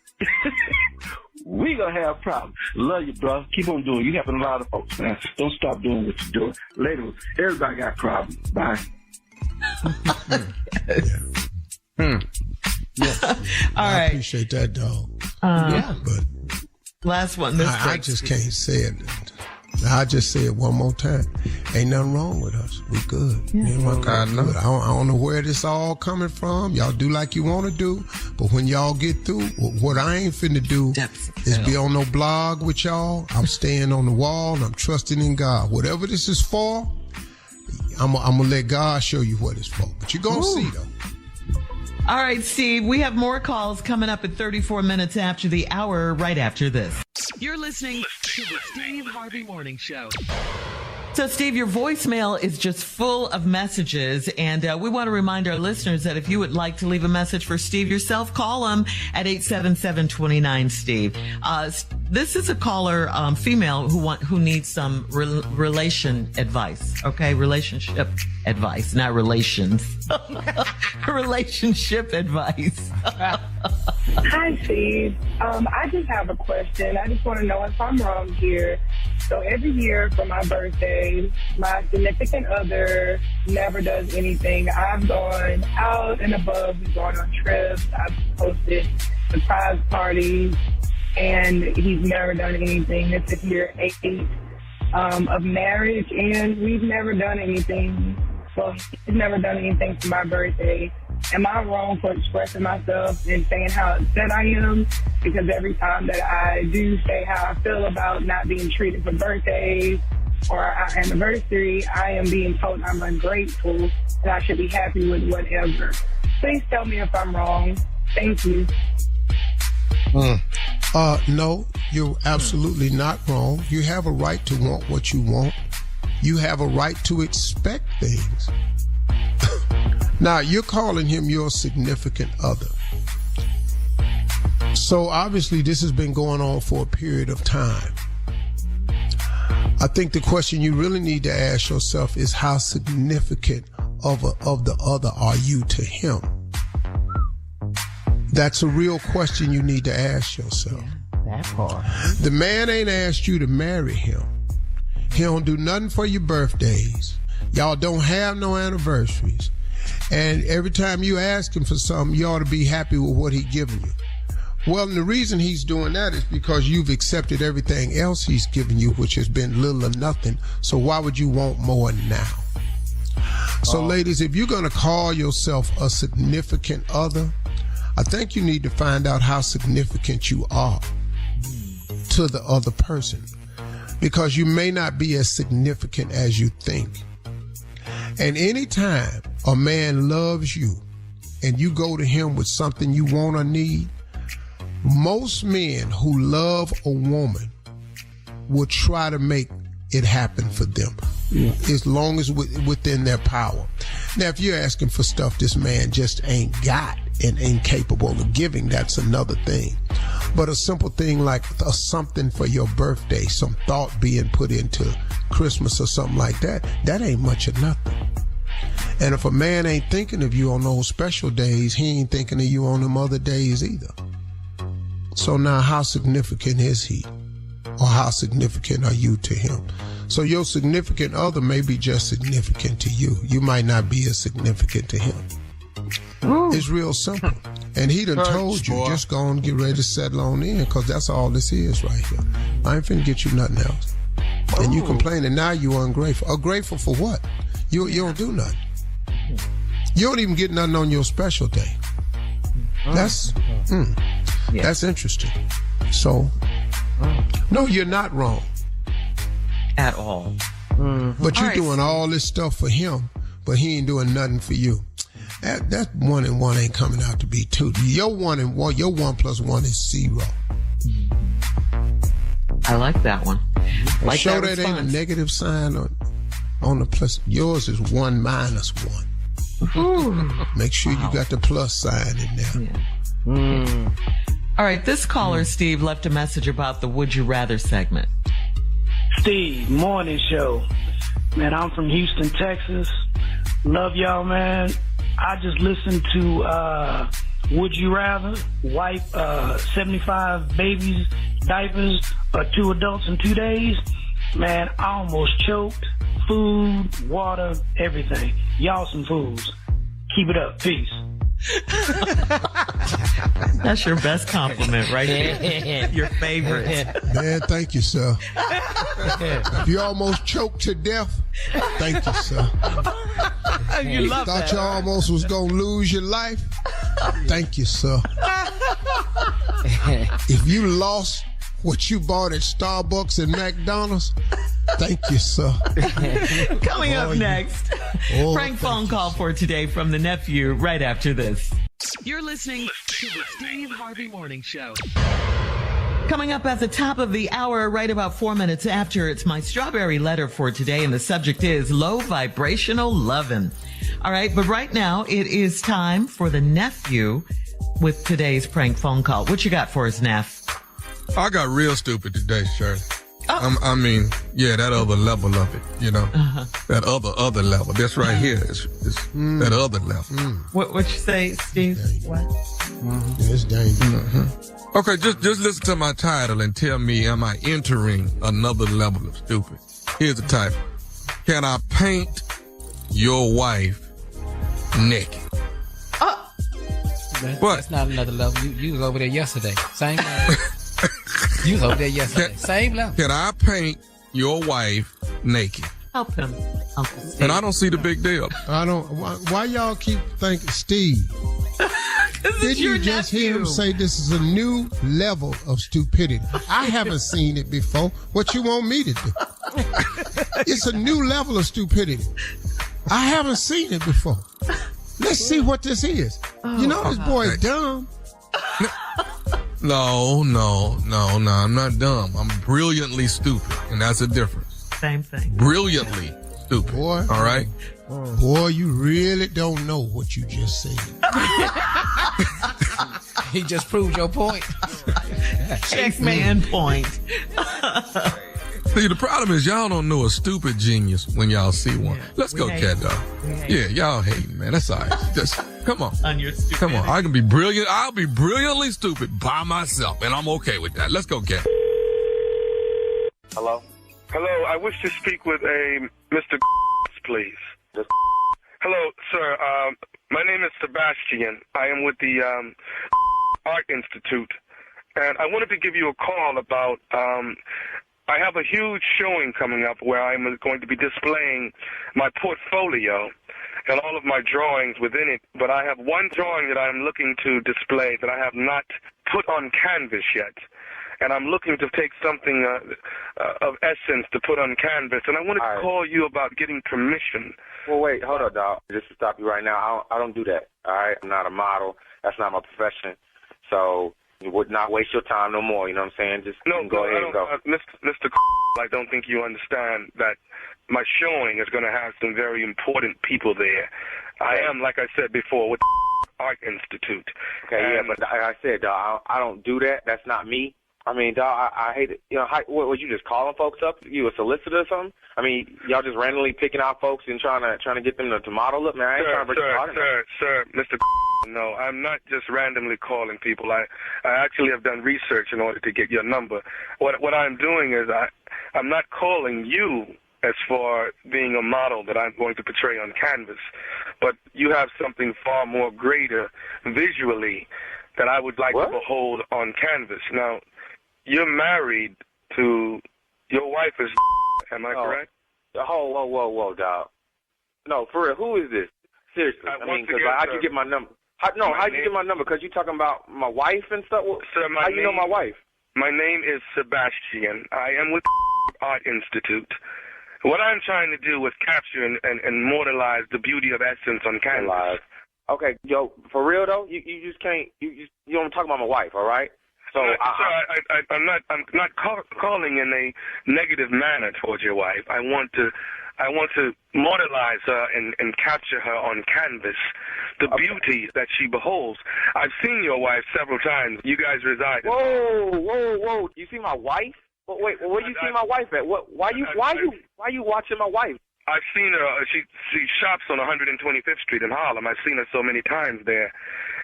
we gonna have problems. Love you, bro. Keep on doing. You helping a lot of folks, man. Don't stop doing what you're doing. Later, everybody got problems. Bye. All right. I appreciate that, dog. But last one. I just can't say it. I just say it one more time. Ain't nothing wrong with us. We good. Me and my girl good. I don't know where this all coming from. Y'all do like you want to do, but when y'all get through, what I ain't finna do is be on no blog with y'all. I'm staying on the wall. And I'm trusting in God. Whatever this is for, I'm gonna let God show you what it's for. But you're gonna see though. All right, Steve, we have more calls coming up at 34 minutes after the hour, right after this. You're listening to the Steve Harvey Morning Show. So, Steve, your voicemail is just full of messages, and we want to remind our listeners that if you would like to leave a message for Steve yourself, call him at 877-29-STEVE. This is a caller, female, who needs some relation advice, okay? Relationship advice, not relations. Relationship advice. Hi, Steve. I just have a question. I just want to know if I'm wrong here. So every year for my birthday, my significant other never does anything. I've gone out and above. We've gone on trips. I've hosted surprise parties, and he's never done anything. This is year 8 of marriage, and we've never done anything. Well, he's never done anything for my birthday. Am I wrong for expressing myself and saying how upset I am? Because every time that I do say how I feel about not being treated for birthdays or our anniversary, I am being told I'm ungrateful and I should be happy with whatever. Please tell me if I'm wrong. Thank you. No, you're absolutely not wrong. You have a right to want what you want. You have a right to expect things. Now, you're calling him your significant other. So obviously this has been going on for a period of time. I think the question you really need to ask yourself is how significant of the other are you to him? That's a real question you need to ask yourself. Yeah, that part. The man ain't asked you to marry him. He don't do nothing for your birthdays. Y'all don't have no anniversaries. And every time you ask him for something, you ought to be happy with what he's giving you. Well, and the reason he's doing that is because you've accepted everything else he's given you, which has been little or nothing. So why would you want more now? So ladies, if you're going to call yourself a significant other, I think you need to find out how significant you are to the other person, because you may not be as significant as you think. And anytime a man loves you and you go to him with something you want or need, most men who love a woman will try to make it happen for them, as long as within their power. Now, if you're asking for stuff this man just ain't got and ain't capable of giving, that's another thing. But a simple thing like something for your birthday, some thought being put into Christmas or something like that, that ain't much of nothing. And if a man ain't thinking of you on those special days, he ain't thinking of you on them other days either. So now how significant is he? Or how significant are you to him? So your significant other may be just significant to you. You might not be as significant to him. It's real simple. And he done told you, just go and get ready to settle on in, because that's all this is right here. I ain't finna get you nothing else. And you complaining now you ungrateful. Ungrateful for what? You don't do nothing. You don't even get nothing on your special day. That's interesting. So, no, you're not wrong. At all. But you're doing all this stuff for him, but he ain't doing nothing for you. That 1 and 1 ain't coming out to be 2. Your 1 and 1, your 1 plus 1 is 0. I like that one. Like show that ain't a negative sign on the plus. Yours is 1 minus 1. Make sure you got the plus sign in there. All right, this caller, Steve, left a message about the Would You Rather segment. Steve, morning show. Man, I'm from Houston, Texas. Love y'all, man. I just listened to Would You Rather wipe 75 babies' diapers or 2 adults in 2 days? Man, I almost choked. Food, water, everything. Y'all some fools. Keep it up. Peace. That's your best compliment right there. Your favorite. Man, thank you, sir. You almost choked to death. Thank you, sir. You love Thought that, you almost was going to lose your life. Thank you, sir. If you lost what you bought at Starbucks and McDonald's, thank you, sir. Coming up next, prank phone call for today from the nephew right after this. You're listening to the Steve Harvey Morning Show. Coming up at the top of the hour, right about 4 minutes after, it's my strawberry letter for today, and the subject is low vibrational lovin'. All right, but right now it is time for the nephew with today's prank phone call. What you got for us, Neff? I got real stupid today, Shirley. Oh. I mean, yeah, that other level of it, you know, that other level. This right here is that other level. What you say, Steve? What? Yeah, it's dangerous. Okay, just listen to my title and tell me, am I entering another level of stupid? Here's the title. Can I paint your wife naked? That's not another level. You was over there yesterday. Same level. You was over there yesterday. Same level. Can I paint your wife naked? Help him. And I don't see the big deal. I don't. Why y'all keep thinking, Steve? Did you just hear him say this is a new level of stupidity? I haven't seen it before. What you want me to do? It's a new level of stupidity. I haven't seen it before. Let's see what this is. You know this boy is dumb. No, I'm not dumb. I'm brilliantly stupid, and that's a difference. Same thing. Brilliantly stupid. Boy. All right? Boy, you really don't know what you just said. He just proved your point. Checkman point. See, the problem is y'all don't know a stupid genius when y'all see one. Let's go, Cat Dog. Yeah, y'all hating, man. That's all right. Just come on. On your stupid. Come on. I can be brilliant. I'll be brilliantly stupid by myself, and I'm okay with that. Let's go, Cat. Hello? Hello, I wish to speak with a Mr. please. Hello, sir. My name is Sebastian. I am with the Art Institute, and I wanted to give you a call about I have a huge showing coming up where I'm going to be displaying my portfolio and all of my drawings within it, but I have one drawing that I'm looking to display that I have not put on canvas yet. And I'm looking to take something of essence to put on canvas. And I wanted to call you about getting permission. Well, wait, hold up, dog. Just to stop you right now, I don't do that, all right? I'm not a model. That's not my profession. So you would not waste your time no more, you know what I'm saying? Just go ahead and go. Mr. I don't think you understand that my showing is going to have some very important people there. I am, like I said before, with the Art Institute. Okay, yeah, but like I said, dog, I don't do that. That's not me. I mean, dog, I hate it. You know, what was you just calling folks up? You a solicitor or something? I mean, y'all just randomly picking out folks and trying to get them to model up? Man, I ain't trying to break your heart. Sir, Mr. No, I'm not just randomly calling people. I actually have done research in order to get your number. What I'm doing is I'm not calling you as for being a model that I'm going to portray on canvas, but you have something far more greater visually that I would like to behold on canvas. Now, you're married to, your wife is, am I correct? Whoa, dog. No, for real, who is this? Seriously, I mean, because how'd you get my number? How'd you get my number? Because you talking about my wife and stuff? Sir, how you know my wife? My name is Sebastian. I am with the Art Institute. What I'm trying to do is capture and immortalize the beauty of essence on canvas. Okay, yo, for real though, you just can't. You don't talk about my wife, all right? So I'm not calling in a negative manner towards your wife. I want to mortalize her and capture her on canvas, the beauty that she beholds. I've seen your wife several times. You guys reside. Whoa! You see my wife? Wait, where you see my wife at? Why you watching my wife? I've seen her. She shops on 125th Street in Harlem. I've seen her so many times there,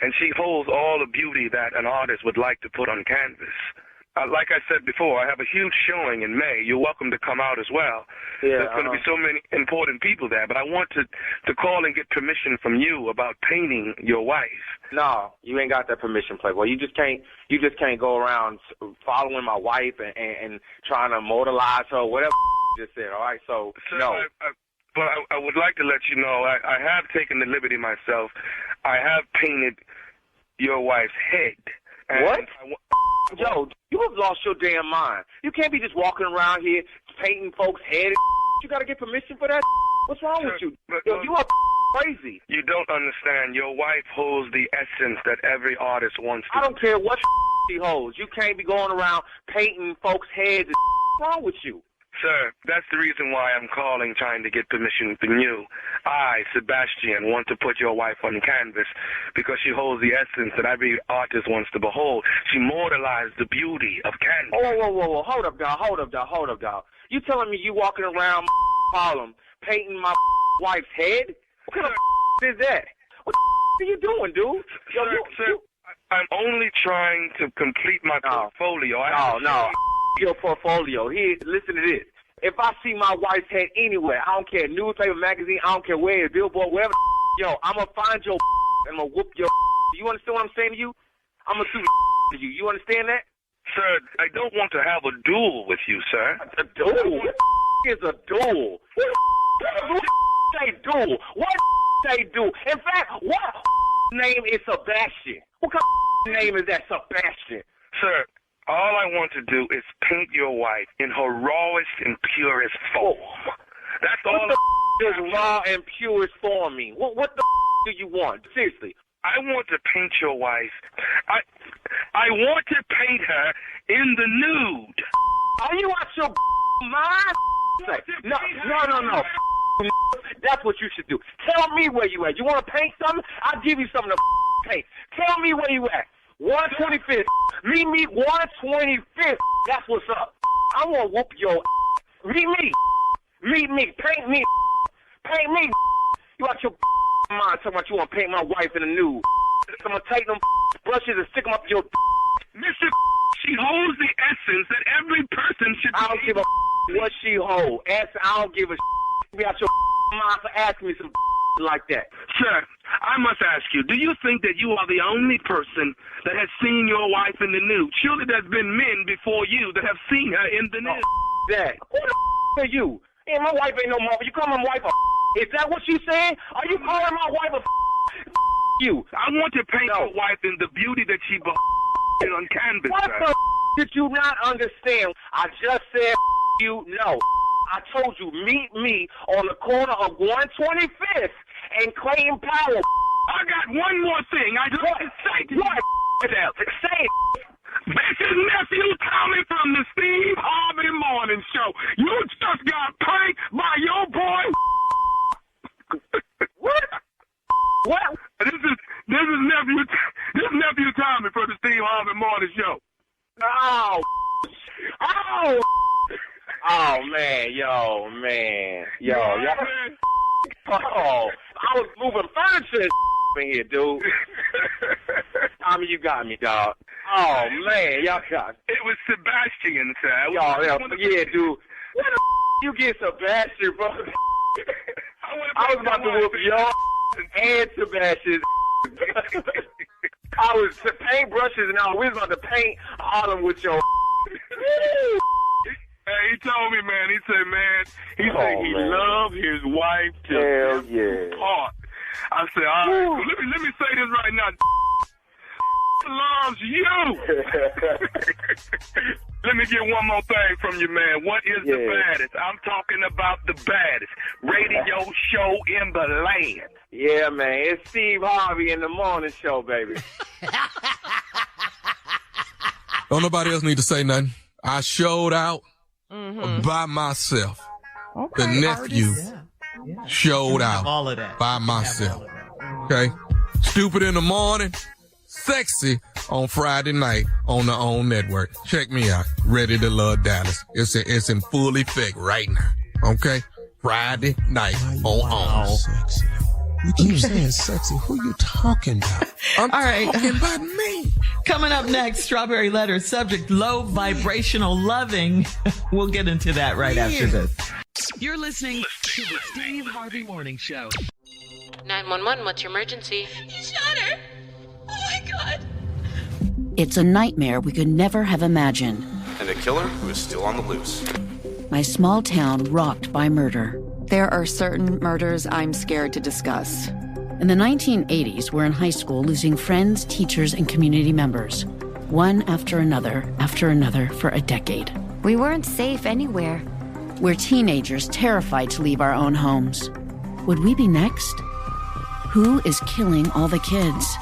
and she holds all the beauty that an artist would like to put on canvas. Like I said before, I have a huge showing in May. You're welcome to come out as well. Yeah, There's going to be so many important people there, but I want to call and get permission from you about painting your wife. No, you ain't got that permission, Playboy. You just can't go around following my wife and trying to immortalize her, whatever you just said, all right? So, no. But I would like to let you know, I have taken the liberty myself. I have painted your wife's head. What? Yo, you have lost your damn mind. You can't be just walking around here painting folks' heads. You got to get permission for that. What's wrong with you? Yo, you are crazy. You don't understand. Your wife holds the essence that every artist wants to. I don't care what she holds. You can't be going around painting folks' heads. What's wrong with you? Sir, that's the reason why I'm calling, trying to get permission from you. I, Sebastian, want to put your wife on canvas because she holds the essence that every artist wants to behold. She mortalized the beauty of canvas. Whoa. Hold up, dog. You telling me you walking around Harlem painting my wife's head? What kind of is that? What are you doing, dude? Sir, I'm only trying to complete my portfolio. No. Your portfolio. Here, listen to this. If I see my wife's head anywhere, I don't care, newspaper, magazine, I don't care where, billboard, wherever, yo, I'm going to find your and I'm going to whoop your. You understand what I'm saying to you? I'm going to sue to you. You understand that? Sir, I don't want to have a duel with you, sir. A duel? What is a duel? What they do? What they do? In fact, what name is Sebastian? What kind of name is that, Sebastian? Sir, all I want to do is paint your wife in her rawest and purest form. That's all. What the does raw and purest form mean? What the do you want? Seriously. I want to paint your wife. I want to paint her in the nude. Are you out your mind? No. That's what you should do. Tell me where you at. You want to paint something? I'll give you something to paint. Tell me where you at. 125th. Meet me 125th. That's what's up. I want to whoop your Meet me. Paint me. You out your mind talking about you want to paint my wife in the nude. I'm going to take them brushes and stick them up your Mr. She holds the essence that every person should I don't give a what she hold. I don't give a be out your mind for asking me some like that. Sir, I must ask you, do you think that you are the only person that has seen your wife in the nude? Surely there's been men before you that have seen her in the nude. That. Who the are you? Hey, my wife ain't no mother. You call my wife a Is that what you saying? Are you calling my wife a you? I want to paint your wife in the beauty that she on canvas. What the did you not understand? I just said you no. I told you, meet me on the corner of 125th and Clayton Powell. I got one more thing. I just want to say to you. Say it. This is Nephew Tommy from the Steve Harvey Morning Show. You just got pranked by your boy. What? This is Nephew Tommy from the Steve Harvey Morning Show. Oh man, yo. Oh, I was moving furniture in here, dude. Tommy, you got me, dog. Oh man, y'all got me. It was Sebastian, sir. Yeah, dude. Where the you get Sebastian, bro? I was about to whoop your and Sebastian. I was paintbrushes and all. We was about to paint Harlem with your. Hey, he told me, man. He said he loved his wife to part. I said, all right, so let me say this right now. Loves you. Let me get one more thing from you, man. What is the baddest? I'm talking about the baddest radio show in the land. Yeah, man. It's Steve Harvey in the morning show, baby. Don't nobody else need to say nothing. I showed out by myself. Okay, the nephew showed out all of that. by myself. Okay? Stupid in the morning, sexy on Friday night on the OWN network. Check me out. Ready to Love Dallas. It's in full effect right now. Okay? Friday night on OWN. Sexy. You keep saying sexy. Who you talking about? All right. Talking about me. Coming up next, Strawberry Letter, subject low vibrational loving. We'll get into that right after this. You're listening to the Steve Harvey Morning Show. 911, what's your emergency? He shot her. Oh my God. It's a nightmare we could never have imagined. And a killer who is still on the loose. My small town rocked by murder. There are certain murders I'm scared to discuss. In the 1980s, we're in high school losing friends, teachers, and community members. One after another for a decade. We weren't safe anywhere. We're teenagers terrified to leave our own homes. Would we be next? Who is killing all the kids?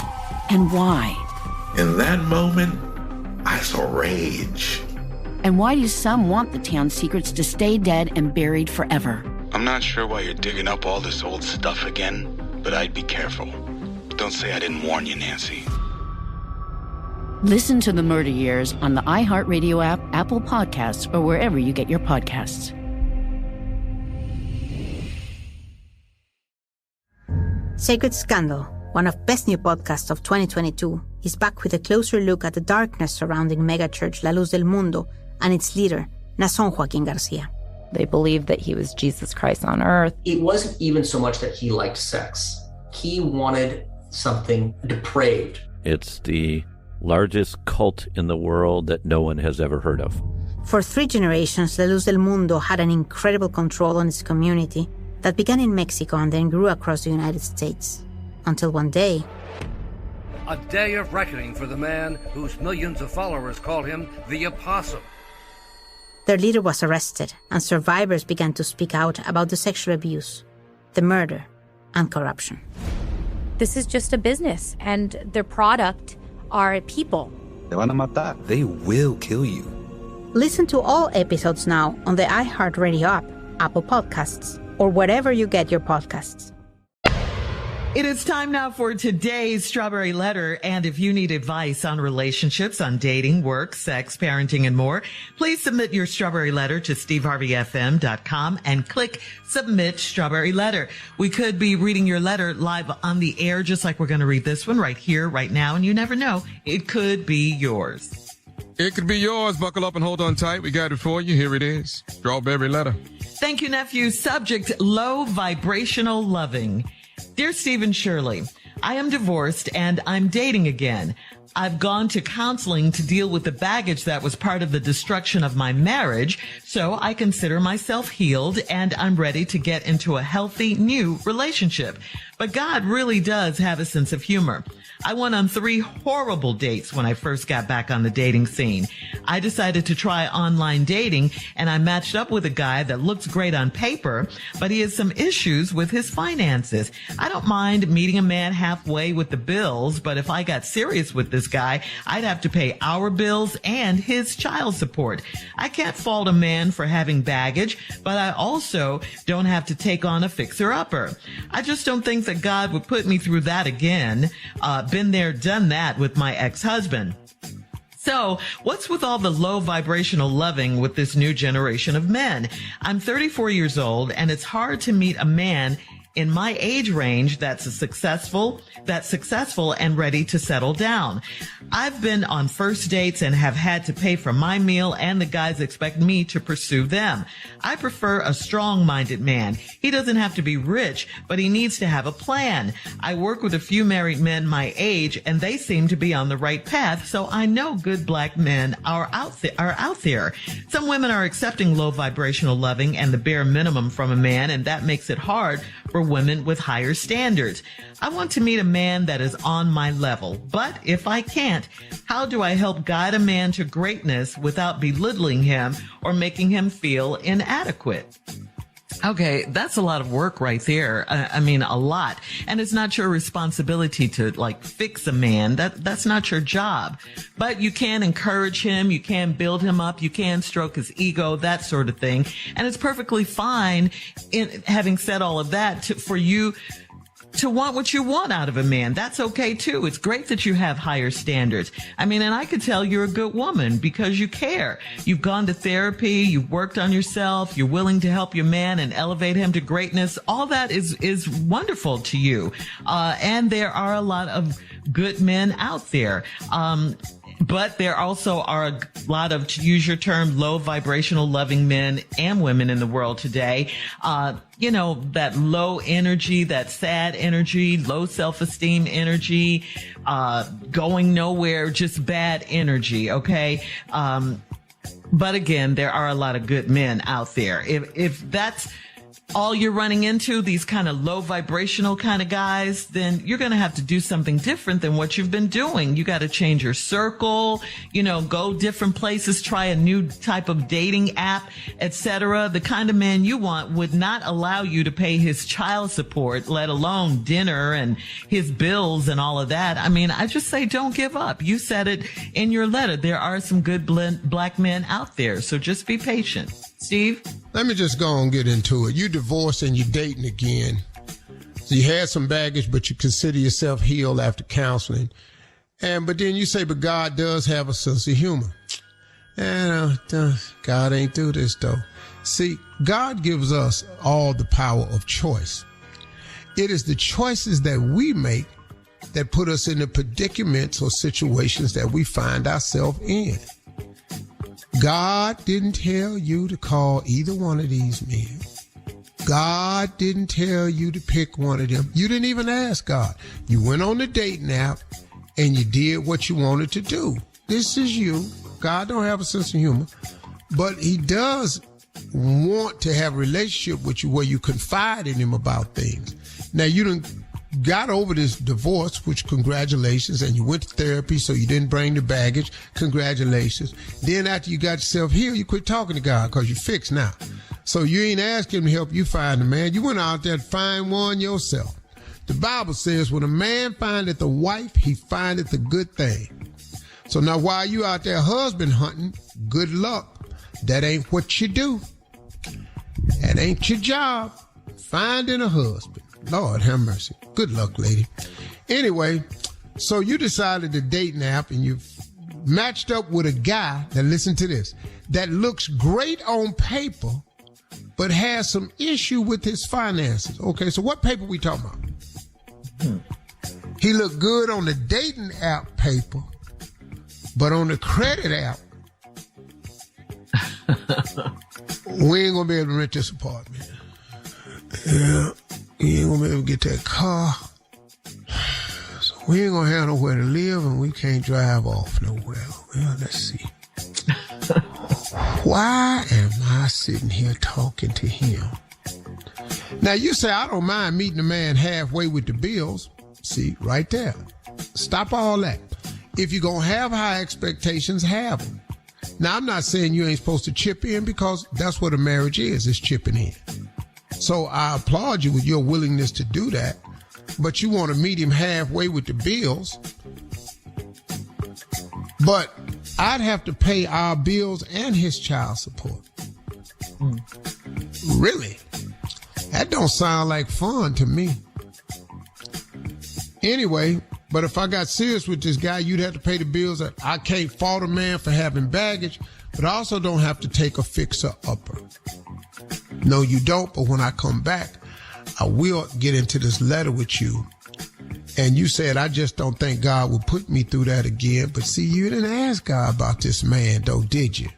And why? In that moment, I saw rage. And why do some want the town's secrets to stay dead and buried forever? I'm not sure why you're digging up all this old stuff again, but I'd be careful. Don't say I didn't warn you, Nancy. Listen to The Murder Years on the iHeartRadio app, Apple Podcasts, or wherever you get your podcasts. Sacred Scandal, one of best new podcasts of 2022, is back with a closer look at the darkness surrounding megachurch La Luz del Mundo and its leader, Nason Joaquin Garcia. They believed that he was Jesus Christ on earth. It wasn't even so much that he liked sex. He wanted something depraved. It's the largest cult in the world that no one has ever heard of. For 3 generations, La Luz del Mundo had an incredible control on its community that began in Mexico and then grew across the United States. Until one day... A day of reckoning for the man whose millions of followers call him the Apostle. Their leader was arrested, and survivors began to speak out about the sexual abuse, the murder, and corruption. This is just a business, and their product are people. Te van a matar. They will kill you. Listen to all episodes now on the iHeartRadio app, Apple Podcasts, or wherever you get your podcasts. It is time now for today's Strawberry Letter. And if you need advice on relationships, on dating, work, sex, parenting, and more, please submit your Strawberry Letter to steveharveyfm.com and click Submit Strawberry Letter. We could be reading your letter live on the air, just like we're going to read this one right here, right now. And you never know, it could be yours. It could be yours. Buckle up and hold on tight. We got it for you. Here it is. Strawberry Letter. Thank you, nephew. Subject, low vibrational loving. Dear Steve and Shirley, I am divorced and I'm dating again. I've gone to counseling to deal with the baggage that was part of the destruction of my marriage, so I consider myself healed and I'm ready to get into a healthy new relationship. But God really does have a sense of humor. I went on 3 horrible dates when I first got back on the dating scene. I decided to try online dating, and I matched up with a guy that looks great on paper, but he has some issues with his finances. I don't mind meeting a man halfway with the bills, but if I got serious with this guy, I'd have to pay our bills and his child support. I can't fault a man for having baggage, but I also don't have to take on a fixer-upper. I just don't think that God would put me through that again. Been there, done that with my ex-husband. So what's with all the low vibrational loving with this new generation of men? I'm 34 years old, and it's hard to meet a man in my age range that's successful and ready to settle down. I've been on first dates and have had to pay for my meal, and the guys expect me to pursue them. I prefer a strong-minded man. He doesn't have to be rich, but he needs to have a plan. I work with a few married men my age, and they seem to be on the right path, so I know good black men are out there. Some women are accepting low vibrational loving and the bare minimum from a man, and that makes it hard for women with higher standards. I want to meet a man that is on my level, but if I can't, how do I help guide a man to greatness without belittling him or making him feel inadequate? Okay, that's a lot of work right there. I mean, a lot. And it's not your responsibility to fix a man. That's not your job. But you can encourage him. You can build him up. You can stroke his ego, that sort of thing. And it's perfectly fine, in having said all of that, for you to want what you want out of a man. That's okay too. It's great that you have higher standards. I mean, and I could tell you're a good woman because you care. You've gone to therapy, you've worked on yourself, you're willing to help your man and elevate him to greatness. All that is wonderful to you. And there are a lot of good men out there. But there also are a lot of, to use your term, low vibrational loving men and women in the world today. That low energy, that sad energy, low self-esteem energy, going nowhere, just bad energy. Okay. But again, there are a lot of good men out there. If that's all you're running into, these kind of low vibrational kind of guys, then you're going to have to do something different than what you've been doing. You got to change your circle, go different places, try a new type of dating app, etc. The kind of man you want would not allow you to pay his child support, let alone dinner and his bills and all of that. I mean, I just say don't give up. You said it in your letter. There are some good black men out there, so just be patient. Steve? Let me just go and get into it. You divorced and you're dating again. So you had some baggage, but you consider yourself healed after counseling. But then you say, but God does have a sense of humor. And God ain't do this, though. See, God gives us all the power of choice. It is the choices that we make that put us in the predicaments or situations that we find ourselves in. God didn't tell you to call either one of these men. God didn't tell you to pick one of them. You didn't even ask God. You went on the dating app and you did what you wanted to do. This is you. God don't have a sense of humor, but he does want to have a relationship with you where you confide in him about things. Now, you done got over this divorce, which congratulations, and you went to therapy, so you didn't bring the baggage. Congratulations. Then after you got yourself healed, you quit talking to God because you're fixed now. So you ain't asking him to help you find a man. You went out there to find one yourself. The Bible says when a man findeth a wife, he findeth a good thing. So now while you out there husband hunting, good luck. That ain't what you do. That ain't your job. Finding a husband. Lord have mercy. Good luck, lady. Anyway, so you decided to date an app and you've matched up with a guy, that listen to this, that looks great on paper, but has some issue with his finances. Okay, so what paper we talking about? He looked good on the dating app paper, but on the credit app, we ain't gonna be able to rent this apartment. Yeah. You ain't gonna be able to get that car. So we ain't gonna have nowhere to live and we can't drive off nowhere. Well, let's see. Why am I sitting here talking to him? Now you say, I don't mind meeting a man halfway with the bills. See, right there. Stop all that. If you're gonna have high expectations, have them. Now I'm not saying you ain't supposed to chip in because that's what a marriage is chipping in. So I applaud you with your willingness to do that, but you want to meet him halfway with the bills. But I'd have to pay our bills and his child support. Really? That don't sound like fun to me. Anyway, but if I got serious with this guy, you'd have to pay the bills. I can't fault a man for having baggage, but I also don't have to take a fixer-upper. No, you don't, but when I come back, I will get into this letter with you. And you said, I just don't think God will put me through that again. But see, you didn't ask God about this man, though, did you?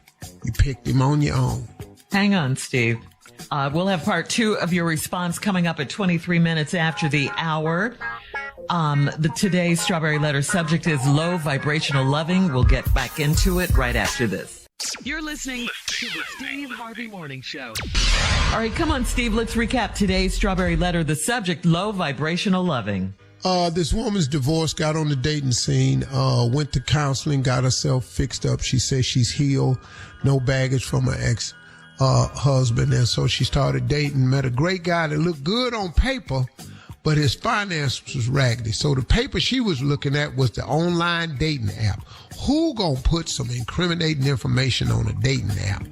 You picked him on your own. Hang on, Steve. We'll have part 2 of your response coming up at 23 minutes after the hour. Today's Strawberry Letter subject is low vibrational loving. We'll get back into it right after this. You're listening to the Steve Harvey Morning Show. All right, come on, Steve. Let's recap today's Strawberry Letter. The subject, low vibrational loving. This woman's divorced, got on the dating scene, went to counseling, got herself fixed up. She says she's healed, no baggage from her ex-husband. And so she started dating, met a great guy that looked good on paper, but his finances was raggedy. So the paper she was looking at was the online dating app. Who gonna put some incriminating information on a dating app?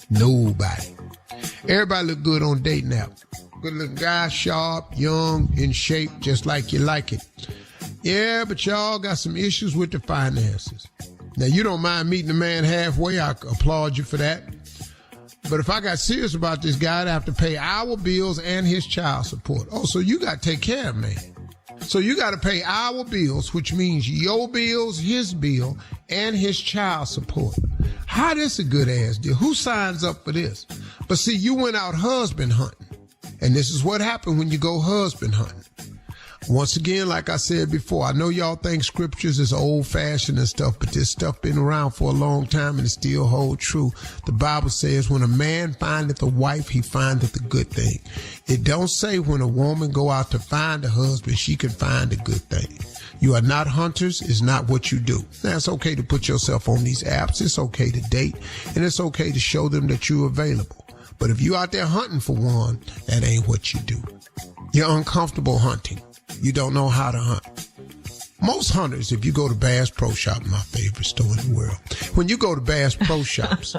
Nobody. Everybody look good on dating app. Good looking guy, sharp, young, in shape, just like you like it. Yeah, but y'all got some issues with the finances. Now, you don't mind meeting a man halfway. I applaud you for that. But if I got serious about this guy, I'd have to pay our bills and his child support. Oh, so you got to take care of me. So you got to pay our bills, which means your bills, his bill, and his child support. How this a good ass deal? Who signs up for this? But see, you went out husband hunting. And this is what happened when you go husband hunting. Once again, like I said before, I know y'all think scriptures is old-fashioned and stuff, but this stuff been around for a long time and it still holds true. The Bible says, when a man findeth a wife, he findeth a good thing. It don't say when a woman go out to find a husband, she can find a good thing. You are not hunters. It's not what you do. Now, it's okay to put yourself on these apps. It's okay to date, and it's okay to show them that you're available. But if you're out there hunting for one, that ain't what you do. You're uncomfortable hunting. You don't know how to hunt. Most hunters, if you go to Bass Pro Shop, my favorite store in the world, when you go to Bass Pro Shops,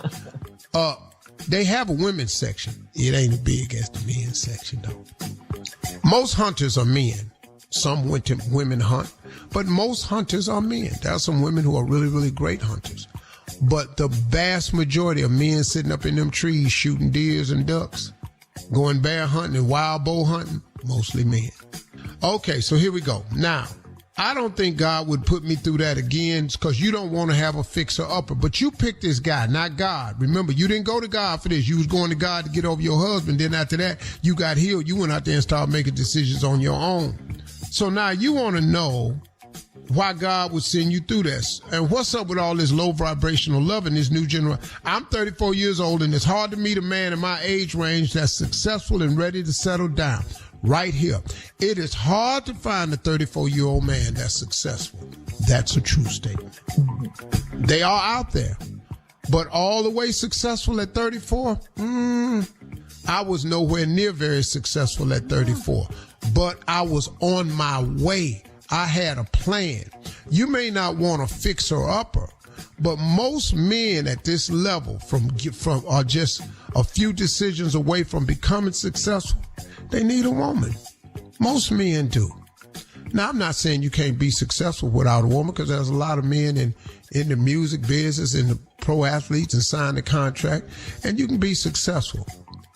they have a women's section. It ain't as big as the men's section, though. Most hunters are men. Some women hunt, but most hunters are men. There are some women who are really, really great hunters. But the vast majority of men sitting up in them trees shooting deers and ducks, going bear hunting and wild boar hunting, mostly men. Okay, so here we go. Now, I don't think God would put me through that again because you don't want to have a fixer-upper. But you picked this guy, not God. Remember, you didn't go to God for this. You was going to God to get over your husband. Then after that, you got healed. You went out there and started making decisions on your own. So now you want to know why God would send you through this. And what's up with all this low vibrational love in this new generation? I'm 34 years old, and it's hard to meet a man in my age range that's successful and ready to settle down. Right here. It is hard to find a 34-year-old man that's successful. That's a true statement. They are out there. But all the way successful at 34? I was nowhere near very successful at 34. But I was on my way. I had a plan. You may not want a fixer-upper, but most men at this level from are just a few decisions away from becoming successful. They need a woman. Most men do. Now, I'm not saying you can't be successful without a woman, because there's a lot of men in the music business, in the pro athletes, and sign the contract, and you can be successful.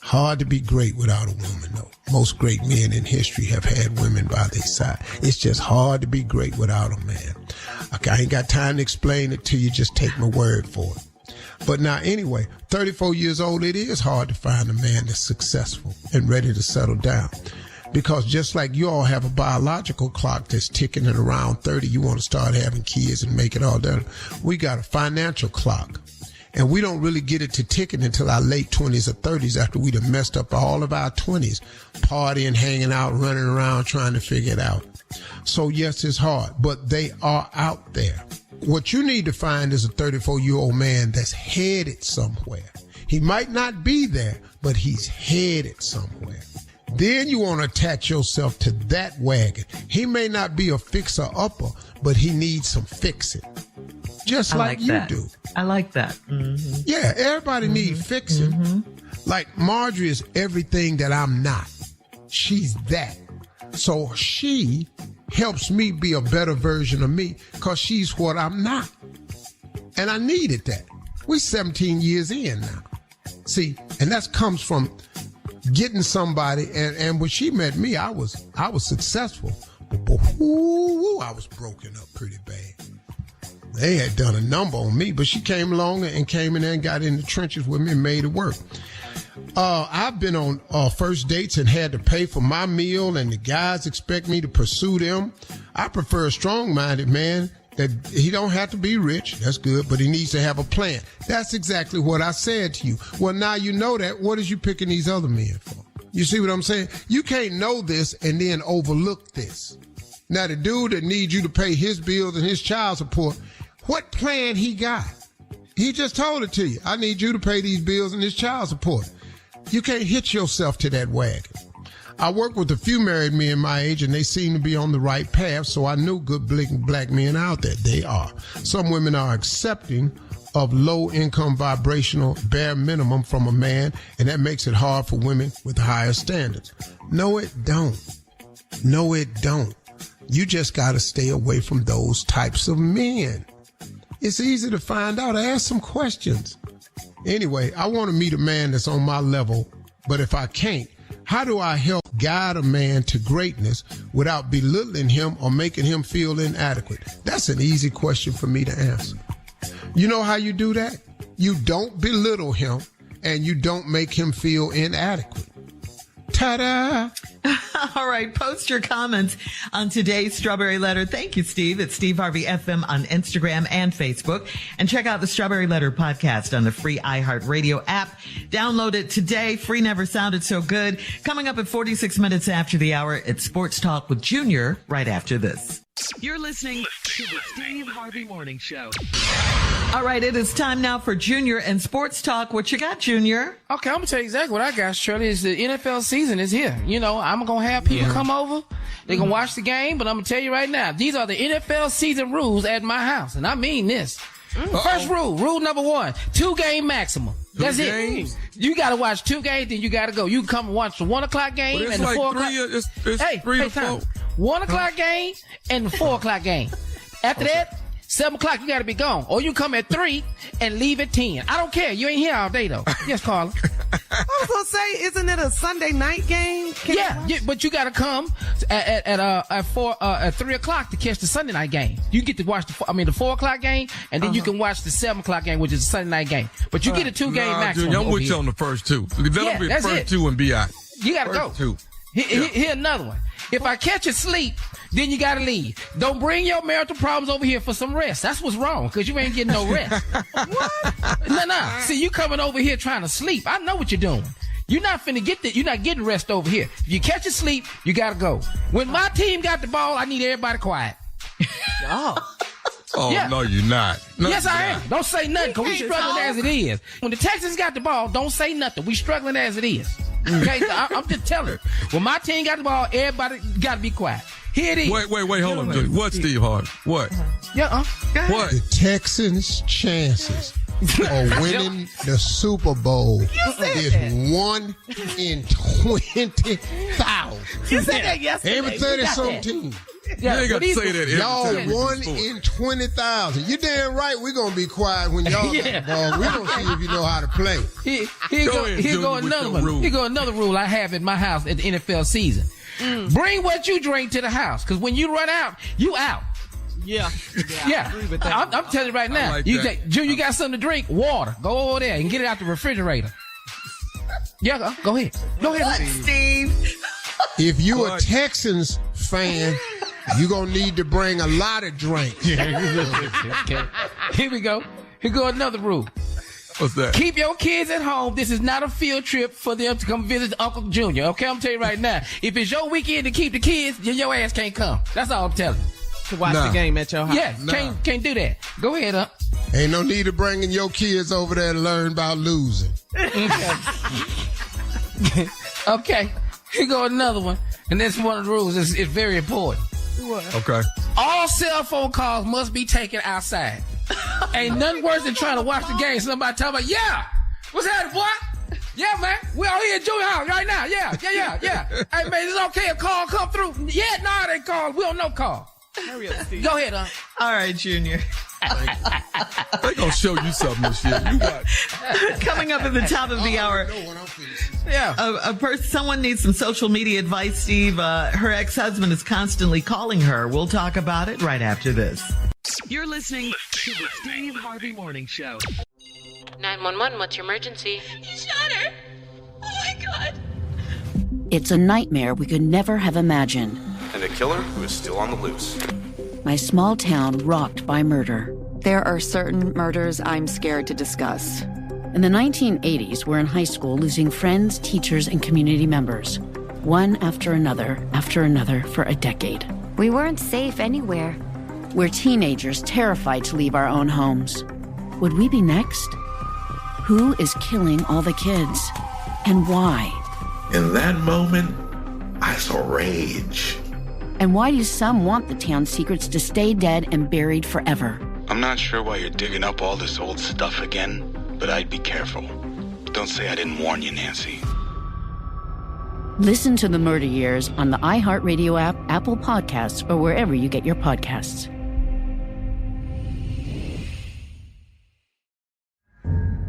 Hard to be great without a woman, though. Most great men in history have had women by their side. It's just hard to be great without a man. Okay, I ain't got time to explain it to you. Just take my word for it. But now, anyway, 34 years old, it is hard to find a man that's successful and ready to settle down. Because just like you all have a biological clock that's ticking at around 30, you want to start having kids and make it all done. We got a financial clock. And we don't really get it to ticking until our late 20s or 30s, after we'd have messed up all of our 20s, partying, hanging out, running around, trying to figure it out. So, yes, it's hard, but they are out there. What you need to find is a 34-year-old man that's headed somewhere. He might not be there, but he's headed somewhere. Then you want to attach yourself to that wagon. He may not be a fixer-upper, but he needs some fixing. Just like you do. I like that. Mm-hmm. Yeah, everybody needs fixing. Mm-hmm. Like Marjorie is everything that I'm not. She's that. So she helps me be a better version of me because she's what I'm not. And I needed that. We're 17 years in now. See, and that comes from getting somebody. And when she met me, I was successful. But I was broken up pretty bad. They had done a number on me, but she came along and came in there and got in the trenches with me and made it work. I've been on first dates and had to pay for my meal, and the guys expect me to pursue them. I prefer a strong-minded man that he don't have to be rich. That's good, but he needs to have a plan. That's exactly what I said to you. Well, now you know that. What is you picking these other men for? You see what I'm saying? You can't know this and then overlook this. Now, the dude that needs you to pay his bills and his child support, what plan he got? He just told it to you. I need you to pay these bills and this child support. You can't hitch yourself to that wagon. I work with a few married men my age, and they seem to be on the right path, so I knew good black men out there. They are. Some women are accepting of low-income vibrational bare minimum from a man, and that makes it hard for women with higher standards. No, it don't. No, it don't. You just got to stay away from those types of men. It's easy to find out. Ask some questions. Anyway, I want to meet a man that's on my level, but if I can't, how do I help guide a man to greatness without belittling him or making him feel inadequate? That's an easy question for me to answer. You know how you do that? You don't belittle him and you don't make him feel inadequate. Ta-da! All right. Post your comments on today's Strawberry Letter. Thank you, Steve. It's Steve Harvey FM on Instagram and Facebook. And check out the Strawberry Letter podcast on the free iHeartRadio app. Download it today. Free never sounded so good. Coming up at 46 minutes after the hour, it's Sports Talk with Junior right after this. You're listening to the Steve Harvey Morning Show. All right, it is time now for Junior and Sports Talk. What you got, Junior? Okay, I'm going to tell you exactly what I got, Shirley. Is the NFL season is here. You know, I'm going to have people come over. They're going to watch the game, but I'm going to tell you right now, these are the NFL season rules at my house, and I mean this. First rule number 1, 2-game maximum. That's it. You got to watch 2 games, then you got to go. You can come and watch the 1 o'clock game and the 4 o'clock. It's 3 to 4. 1 o'clock game and the 4 o'clock game. After that, 7 o'clock, you got to be gone. Or you come at 3 and leave at 10. I don't care. You ain't here all day, though. Yes, Carla. I was going to say, isn't it a Sunday night game? But you got to come at 3 o'clock to catch the Sunday night game. You get to watch the 4 o'clock game, and then you can watch the 7 o'clock game, which is a Sunday night game. But you get a 2-game maximum. Junior, I'm with you on the first 2. That'll be the first 2 and be out. You got to go. 2. Here another one. If I catch you asleep, then you got to leave. Don't bring your marital problems over here for some rest. That's what's wrong, because you ain't getting no rest. What? No. See, you coming over here trying to sleep. I know what you're doing. You're not finna get that. You're not getting rest over here. If you catch you asleep, you got to go. When my team got the ball, I need everybody quiet. No, you're not. No, yes, I am. Don't say nothing, because we struggling as it is. When the Texans got the ball, don't say nothing. We struggling as it is. Okay, I'm just telling you. When my team got the ball, everybody got to be quiet. Here it is. Wait, hold on, Junior. What, Steve Harvey? What? What? The Texans' chances of winning the Super Bowl is 1 in 20,000. You said that yesterday. Every 30-some team. You ain't got to say that every time. Y'all 1 in 20,000. You damn right we're going to be quiet when y'all got the ball. We're going to see if you know how to play. Here go another one. Here go another rule I have at my house at the NFL season. Bring what you drink to the house, because when you run out, you out. Yeah. I agree with that. I'm telling you right now. Like Junior, you got something to drink? Water. Go over there and get it out the refrigerator. Yeah, go ahead. Go ahead, Steve. If you a Texans fan, you're going to need to bring a lot of drinks. Okay. Here we go. Here go another rule. What's that? Keep your kids at home. This is not a field trip for them to come visit Uncle Junior. Okay, I'm telling you right now. If it's your weekend to keep the kids, then your ass can't come. That's all I'm telling you. To watch the game at your house. Yeah, can't do that. Go ahead, up. Ain't no need of bringing your kids over there to learn about losing. Okay. Here go another one. And this is one of the rules. It's very important. What? Okay. All cell phone calls must be taken outside. Ain't nothing worse than trying to watch the game. Somebody talking about, what's happening, boy? Yeah, man. We all here at Junior house right now. Yeah. Hey, man, is it okay if call come through? Yeah, no, they call. We don't know call. Hurry up, Steve. Go ahead, All right, Junior. They gonna show you something this year. You got Coming up at the top of the hour. Someone needs some social media advice, Steve. Her ex-husband is constantly calling her. We'll talk about it right after this. You're listening to the Steve Harvey Morning Show. 911, what's your emergency? He shot her. Oh my God. It's a nightmare we could never have imagined. And a killer who is still on the loose. My small town rocked by murder. There are certain murders I'm scared to discuss. In the 1980s, we're in high school losing friends, teachers, and community members. One after another for a decade. We weren't safe anywhere. We're teenagers terrified to leave our own homes. Would we be next? Who is killing all the kids? And why? In that moment, I saw rage. And why do some want the town's secrets to stay dead and buried forever? I'm not sure why you're digging up all this old stuff again, but I'd be careful. Don't say I didn't warn you, Nancy. Listen to The Murder Years on the iHeartRadio app, Apple Podcasts, or wherever you get your podcasts.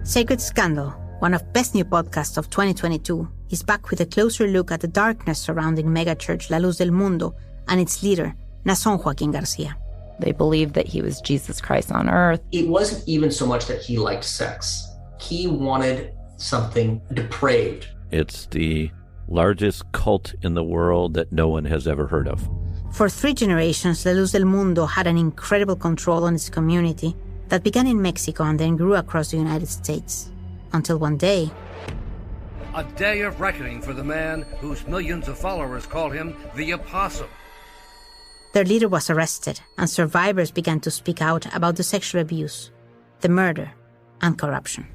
Sacred Scandal, one of best new podcasts of 2022, is back with a closer look at the darkness surrounding megachurch La Luz del Mundo and its leader, Nason Joaquin Garcia. They believed that he was Jesus Christ on earth. It wasn't even so much that he liked sex. He wanted something depraved. It's the largest cult in the world that no one has ever heard of. For 3 generations, La Luz del Mundo had an incredible control on its community that began in Mexico and then grew across the United States. Until one day... A day of reckoning for the man whose millions of followers call him the Apostle. Their leader was arrested, and survivors began to speak out about the sexual abuse, the murder, and corruption.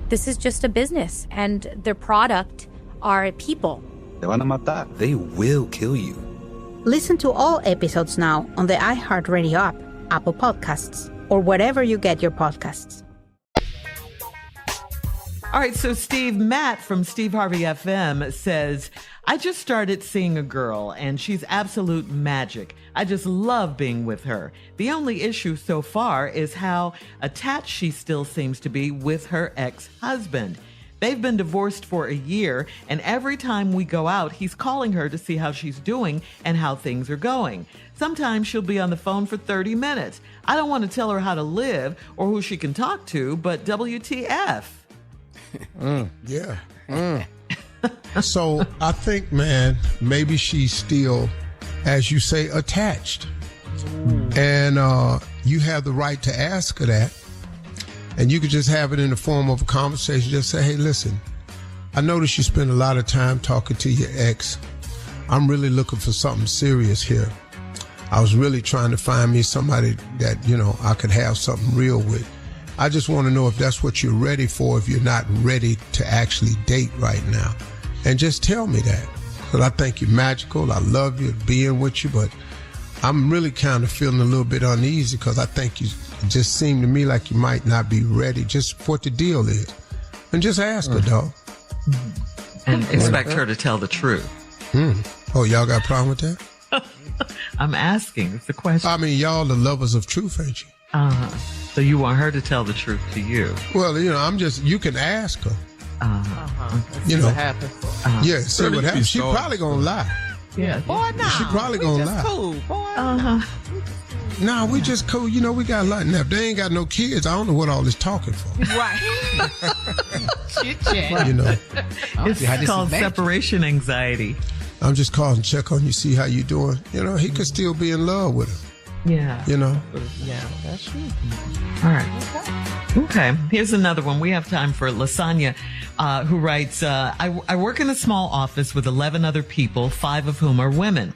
This is just a business, and their product are people. Te van a matar. They will kill you. Listen to all episodes now on the iHeartRadio app, Apple Podcasts, or wherever you get your podcasts. All right, so Matt from Steve Harvey FM says, I just started seeing a girl and she's absolute magic. I just love being with her. The only issue so far is how attached she still seems to be with her ex-husband. They've been divorced for a year, and every time we go out, he's calling her to see how she's doing and how things are going. Sometimes she'll be on the phone for 30 minutes. I don't want to tell her how to live or who she can talk to, but WTF. Yeah. So I think, man, maybe she's still, as you say, attached. And you have the right to ask her that. And you could just have it in the form of a conversation. Just say, hey, listen, I noticed you spend a lot of time talking to your ex. I'm really looking for something serious here. I was really trying to find me somebody that, I could have something real with. I just want to know if that's what you're ready for, if you're not ready to actually date right now. And just tell me that. Because I think you're magical. I love you, being with you. But I'm really kind of feeling a little bit uneasy because I think you just seem to me like you might not be ready just for what the deal is. And just ask her, dog. And expect her to tell the truth. Oh, y'all got a problem with that? I'm asking. It's a question. I mean, y'all the lovers of truth, ain't you? So you want her to tell the truth to you? Well, you can ask her. See what happens. Yeah, see what happens. She probably gonna lie. Yeah. Boy, no. She probably gonna lie. Cool, boy. Nah, we just cool. We got a lot. Now, if they ain't got no kids, I don't know what all this talking for. Right. Chit-chat. It's called separation anxiety. I'm just calling to check on you, see how you doing. He could still be in love with her. Yeah. Yeah, that's true. All right. Okay. Here's another one. We have time for Lasagna, who writes, I work in a small office with 11 other people, 5 of whom are women.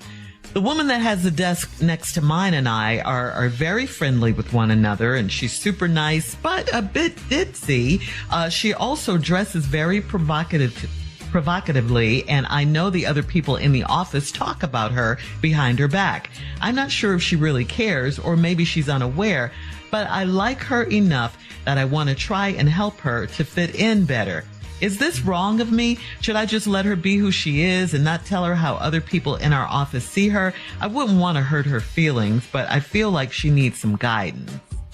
The woman that has the desk next to mine and I are very friendly with one another, and she's super nice, but a bit ditzy. She also dresses very provocatively, and I know the other people in the office talk about her behind her back. I'm not sure if she really cares, or maybe she's unaware, but I like her enough that I want to try and help her to fit in better. Is this wrong of me? Should I just let her be who she is and not tell her how other people in our office see her? I wouldn't want to hurt her feelings, but I feel like she needs some guidance.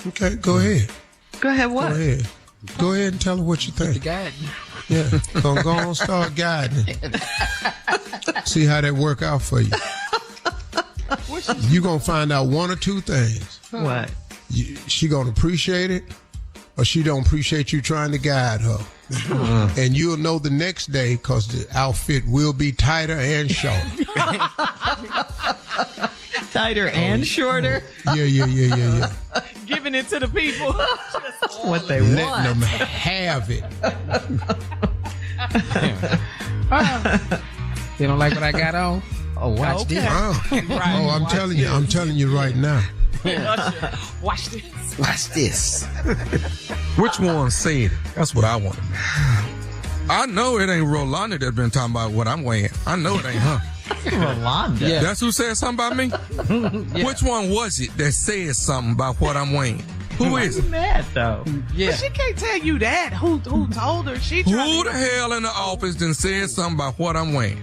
Okay, go ahead. Go ahead, what? Go ahead and tell her what you think. Yeah, go on, start guiding. See how that work out for you. You're going to find out one or two things. What? She going to appreciate it, or she don't appreciate you trying to guide her. And you'll know the next day because the outfit will be tighter and shorter. Tighter and shorter? Yeah. Giving it to the people. What they Letting want. them have it. You don't like what I got on? Oh, watch this. I'm telling you right now. Watch this. Watch this. Which one said it? That's what I want to know. I know it ain't Rolanda that's been talking about what I'm wearing. I know it ain't her. Rolanda? Yeah. That's who said something about me? Yeah. Which one was it that said something about what I'm wearing? Who is it? Mad though. Yeah. But she can't tell you that. Who told her? Who the hell in the office done said something about what I'm wearing?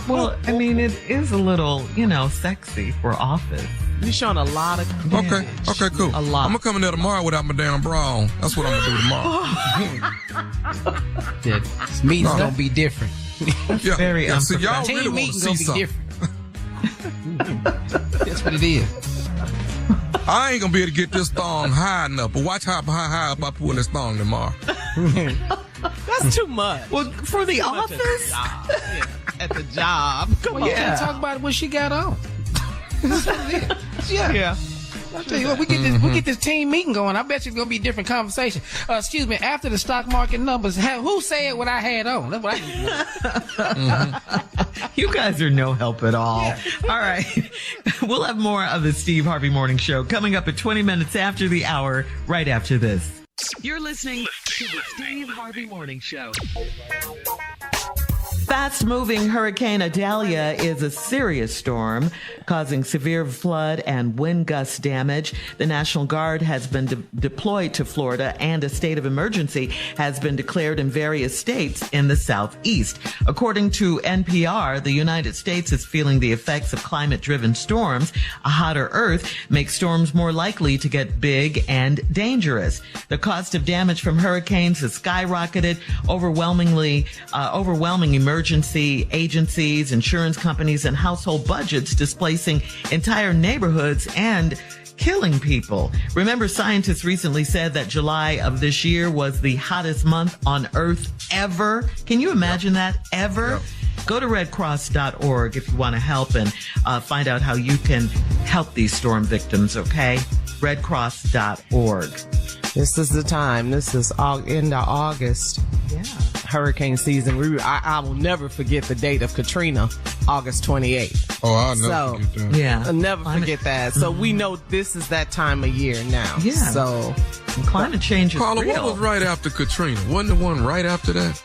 Well, I mean, it is a little, sexy for office. You're showing a lot of Okay, cool. A lot. I'm gonna come in there tomorrow without my damn bra on. That's what I'm gonna do tomorrow. This meeting's gonna be different. Yeah, very so y'all Team really want to meeting's see gonna be something. different. That's what it is. I ain't gonna be able to get this thong high enough, but watch how high up I pull this thong tomorrow. That's That's too much. Well, for the office? At the job. Come on. You can't talk about what she got on. That's what it is. Yeah. I'll tell you what, we get this team meeting going. I bet you it's going to be a different conversation. Excuse me, after the stock market numbers, who said what I had on? That's what I need to know. You guys are no help at all. Yeah. All right. We'll have more of the Steve Harvey Morning Show coming up at 20 minutes after the hour, right after this. You're listening to the Steve Harvey Morning Show. Fast-moving Hurricane Idalia is a serious storm, causing severe flood and wind gust damage. The National Guard has been deployed to Florida, and a state of emergency has been declared in various states in the southeast. According to NPR, the United States is feeling the effects of climate-driven storms. A hotter Earth makes storms more likely to get big and dangerous. The cost of damage from hurricanes has skyrocketed, overwhelming emergency agencies, insurance companies, and household budgets, displacing entire neighborhoods and killing people. Remember, scientists recently said that July of this year was the hottest month on Earth ever. Can you imagine that? Ever? Yep. Go to redcross.org if you want to help and find out how you can help these storm victims, okay? redcross.org. This is the time. This is end of August. Yeah. Hurricane season. I will never forget the date of Katrina, August 28th. Oh, I'll never forget that. Yeah. I'll never forget that. So we know this is that time of year now. Yeah. So climate change is Carla, real. what was right after Katrina? Wasn't the one right after that?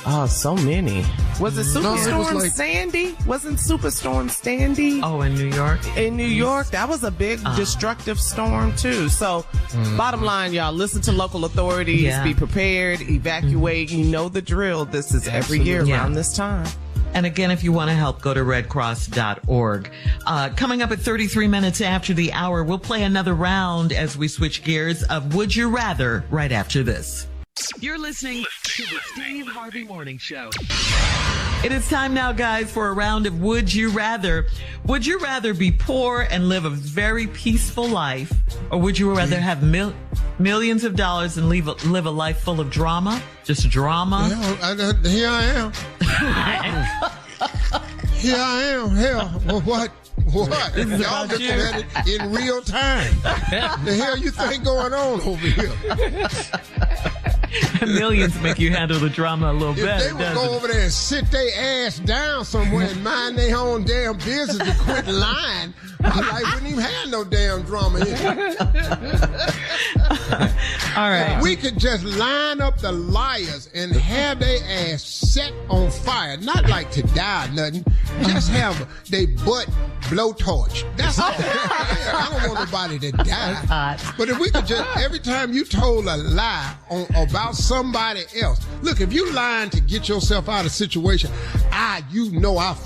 Oh, so many. Was it Superstorm Sandy? Wasn't Superstorm Sandy? Oh, in New York? In New York, that was a big destructive storm too. So bottom line, y'all, listen to local authorities, be prepared, evacuate. You know the drill. This is every year around this time. And again, if you want to help, go to redcross.org. Coming up at 33 minutes after the hour, we'll play another round as we switch gears of Would You Rather right after this. You're listening to the Steve Harvey Morning Show. It is time now, guys, for a round of Would You Rather. Would you rather be poor and live a very peaceful life, or would you rather have millions of dollars and live a life full of drama? Just drama? Yeah, here I am. Here I am. Hell, well, what? What? Y'all looking at it in real time. The hell you think going on over here? Millions make you handle the drama a little better. If they would go over there and sit their ass down somewhere and mind their own damn business and quit lying, my life wouldn't even have no damn drama in it. All right. If we could just line up the liars and have their ass set on fire, not like to die or nothing, just have their butt blowtorch. That's all. I don't want nobody to die. But if we could just, every time you told a lie about somebody else, look, if you lying to get yourself out of a situation, I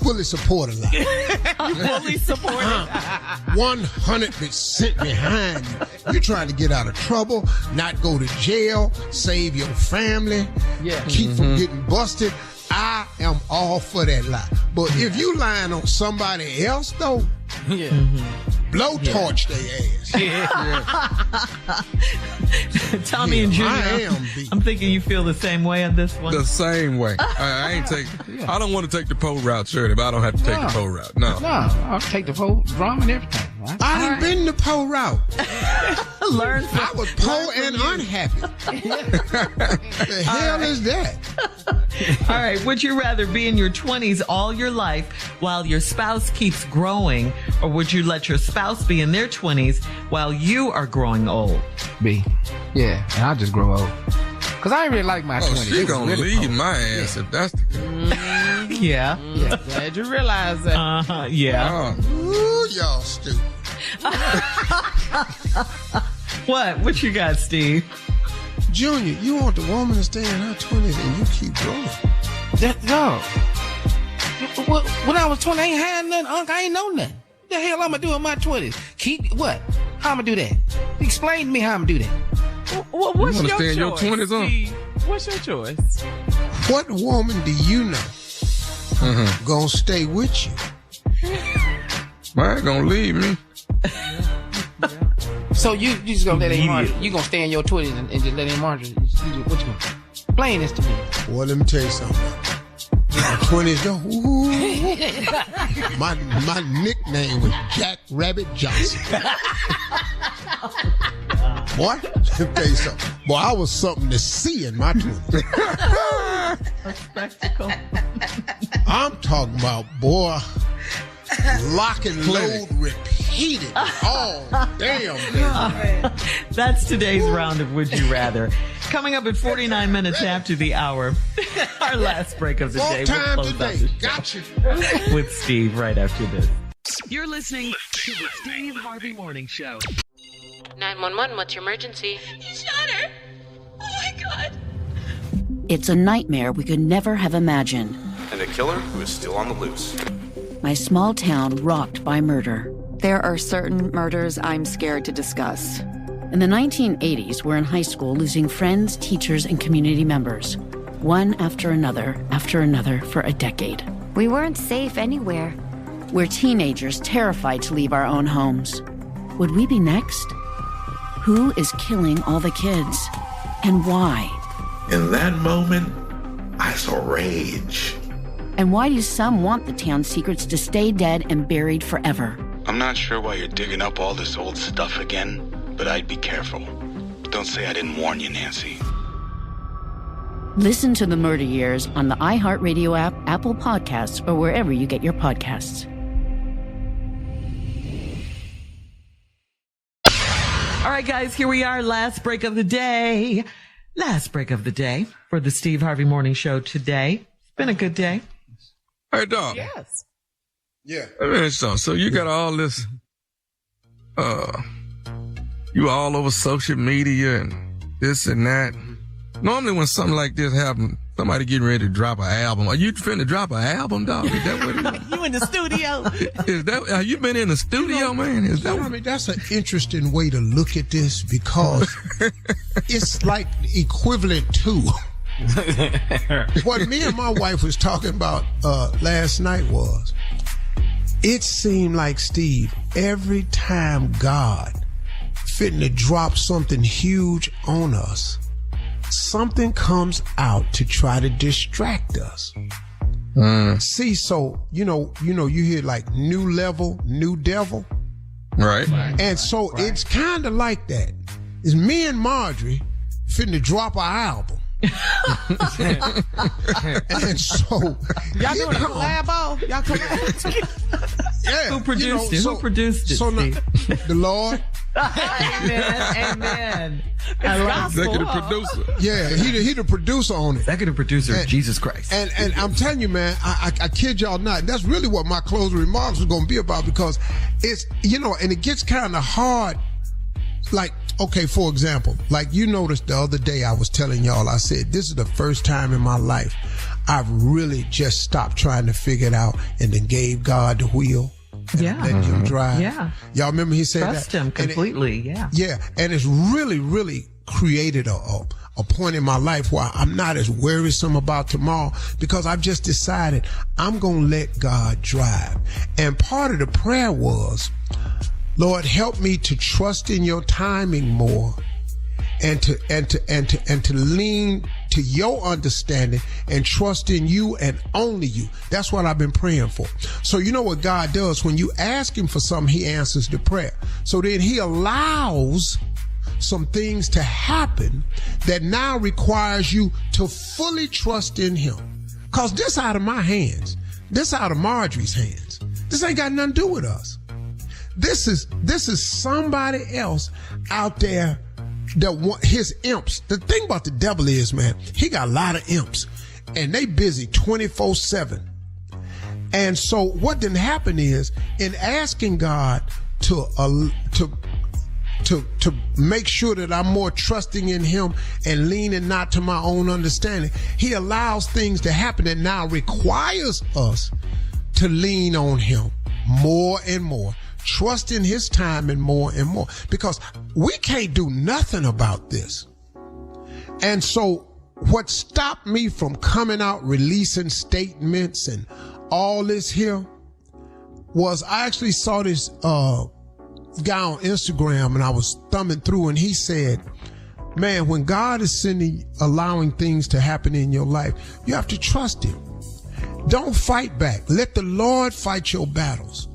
fully support a lie. You fully support it. 100% behind you. You're trying to get out of trouble, not go to jail, save your family, keep from getting busted. I am all for that lie. But if you lying on somebody else, though, blowtorch their ass. Tommy and Junior, I'm thinking you feel the same way on this one. The same way. I don't want to take the pole route, Shirley, but I don't have to take the pole route. No, I'll take the pole drama and everything. Right? I done been the pole route. I was poor and unhappy. The hell is that? All right. Would you rather be in your 20s all your life while your spouse keeps growing, or would you let your spouse be in their 20s while you are growing old? B. Yeah, and I'll just grow old. Because I ain't really like my 20s. She gonna leave my ass if that's the case. Yeah. Glad you realize that. Yeah. Ooh, y'all stupid. What you got, Steve? Junior, you want the woman to stay in her 20s and you keep growing. No. When I was 20, I ain't had nothing, Unc. I ain't know nothing. What the hell I'm going to do in my 20s? Keep what? How I'm going to do that? Explain to me how I'm going to do that. What's your choice? Your 20s on? What's your choice? What woman do you know gonna stay with you? I ain't gonna leave me. So you just gonna let him march? You gonna stay in your 20s and just let him march? What you gonna do? Explain this to me. Well, let me tell you something. My 20s though. My nickname was Jack Rabbit Johnson. Boy, let me tell you something. Boy, I was something to see in my 20s. A spectacle. I'm talking about, boy, lock and load repeated. Oh, damn. That's today's round of Would You Rather. Coming up at 49 minutes after the hour, our last break of the day. Time today. Gotcha. With Steve right after this. You're listening to the Steve Harvey Morning Show. 911, what's your emergency? You shot her. Oh my God. It's a nightmare we could never have imagined. And a killer who is still on the loose. My small town rocked by murder. There are certain murders I'm scared to discuss. In the 1980s, we're in high school losing friends, teachers, and community members. One after another for a decade. We weren't safe anywhere. We're teenagers terrified to leave our own homes. Would we be next? Who is killing all the kids? And why? In that moment, I saw rage. And why do some want the town's secrets to stay dead and buried forever? I'm not sure why you're digging up all this old stuff again, but I'd be careful. Don't say I didn't warn you, Nancy. Listen to The Murder Years on the iHeartRadio app, Apple Podcasts, or wherever you get your podcasts. All right, guys, here we are. Last break of the day. Last break of the day for the Steve Harvey Morning Show today. It's been a good day. Hey, Dawg. Yes. Yeah. So you got all this, you all over social media and this and that. Normally when something like this happens, somebody getting ready to drop an album. Are you finna drop an album, Dawg? Is that what it is? You in the studio? Have you been in the studio, man? Is that I mean, that's an interesting way to look at this because it's like equivalent to what me and my wife was talking about last night was, it seemed like, Steve, every time God fitting to drop something huge on us, something comes out to try to distract us. See, so, you hear like new level, new devil. Right. And so it's kind of like that. It's me and Marjorie fitting to drop our album. And so y'all doing a collab? Y'all collab? Yeah. Who produced it? Who produced it? So the Lord. Amen. I like executive producer. Yeah, he the producer on it. Executive producer of Jesus Christ. And I'm telling you, man, I kid y'all not. That's really what my closing remarks was going to be about, because it's, and it gets kind of hard. Like, okay, for example, like you noticed the other day I was telling y'all, I said, this is the first time in my life I've really just stopped trying to figure it out and then gave God the wheel. Yeah. Let him drive. Yeah. Y'all remember he said Trust that? him completely. Yeah. Yeah. And it's really, really created a point in my life where I'm not as worrisome about tomorrow, because I've just decided I'm going to let God drive. And part of the prayer was, Lord, help me to trust in your timing more and to lean to your understanding and trust in you and only you. That's what I've been praying for. So you know what God does? When you ask him for something, he answers the prayer. So then he allows some things to happen that now requires you to fully trust in him. Cause this out of my hands. This out of Marjorie's hands. This ain't got nothing to do with us. This is somebody else out there that want his imps. The thing about the devil is, man, he got a lot of imps and they busy 24/7. And so what didn't happen is, in asking God to make sure that I'm more trusting in him and leaning not to my own understanding, he allows things to happen that now requires us to lean on him more and more. Trust in his time and more, because we can't do nothing about this. And so what stopped me from coming out releasing statements and all this here was, I actually saw this guy on Instagram and I was thumbing through and he said, Man, when God is allowing things to happen in your life, you have to trust him. Don't fight back. Let the Lord fight your battles,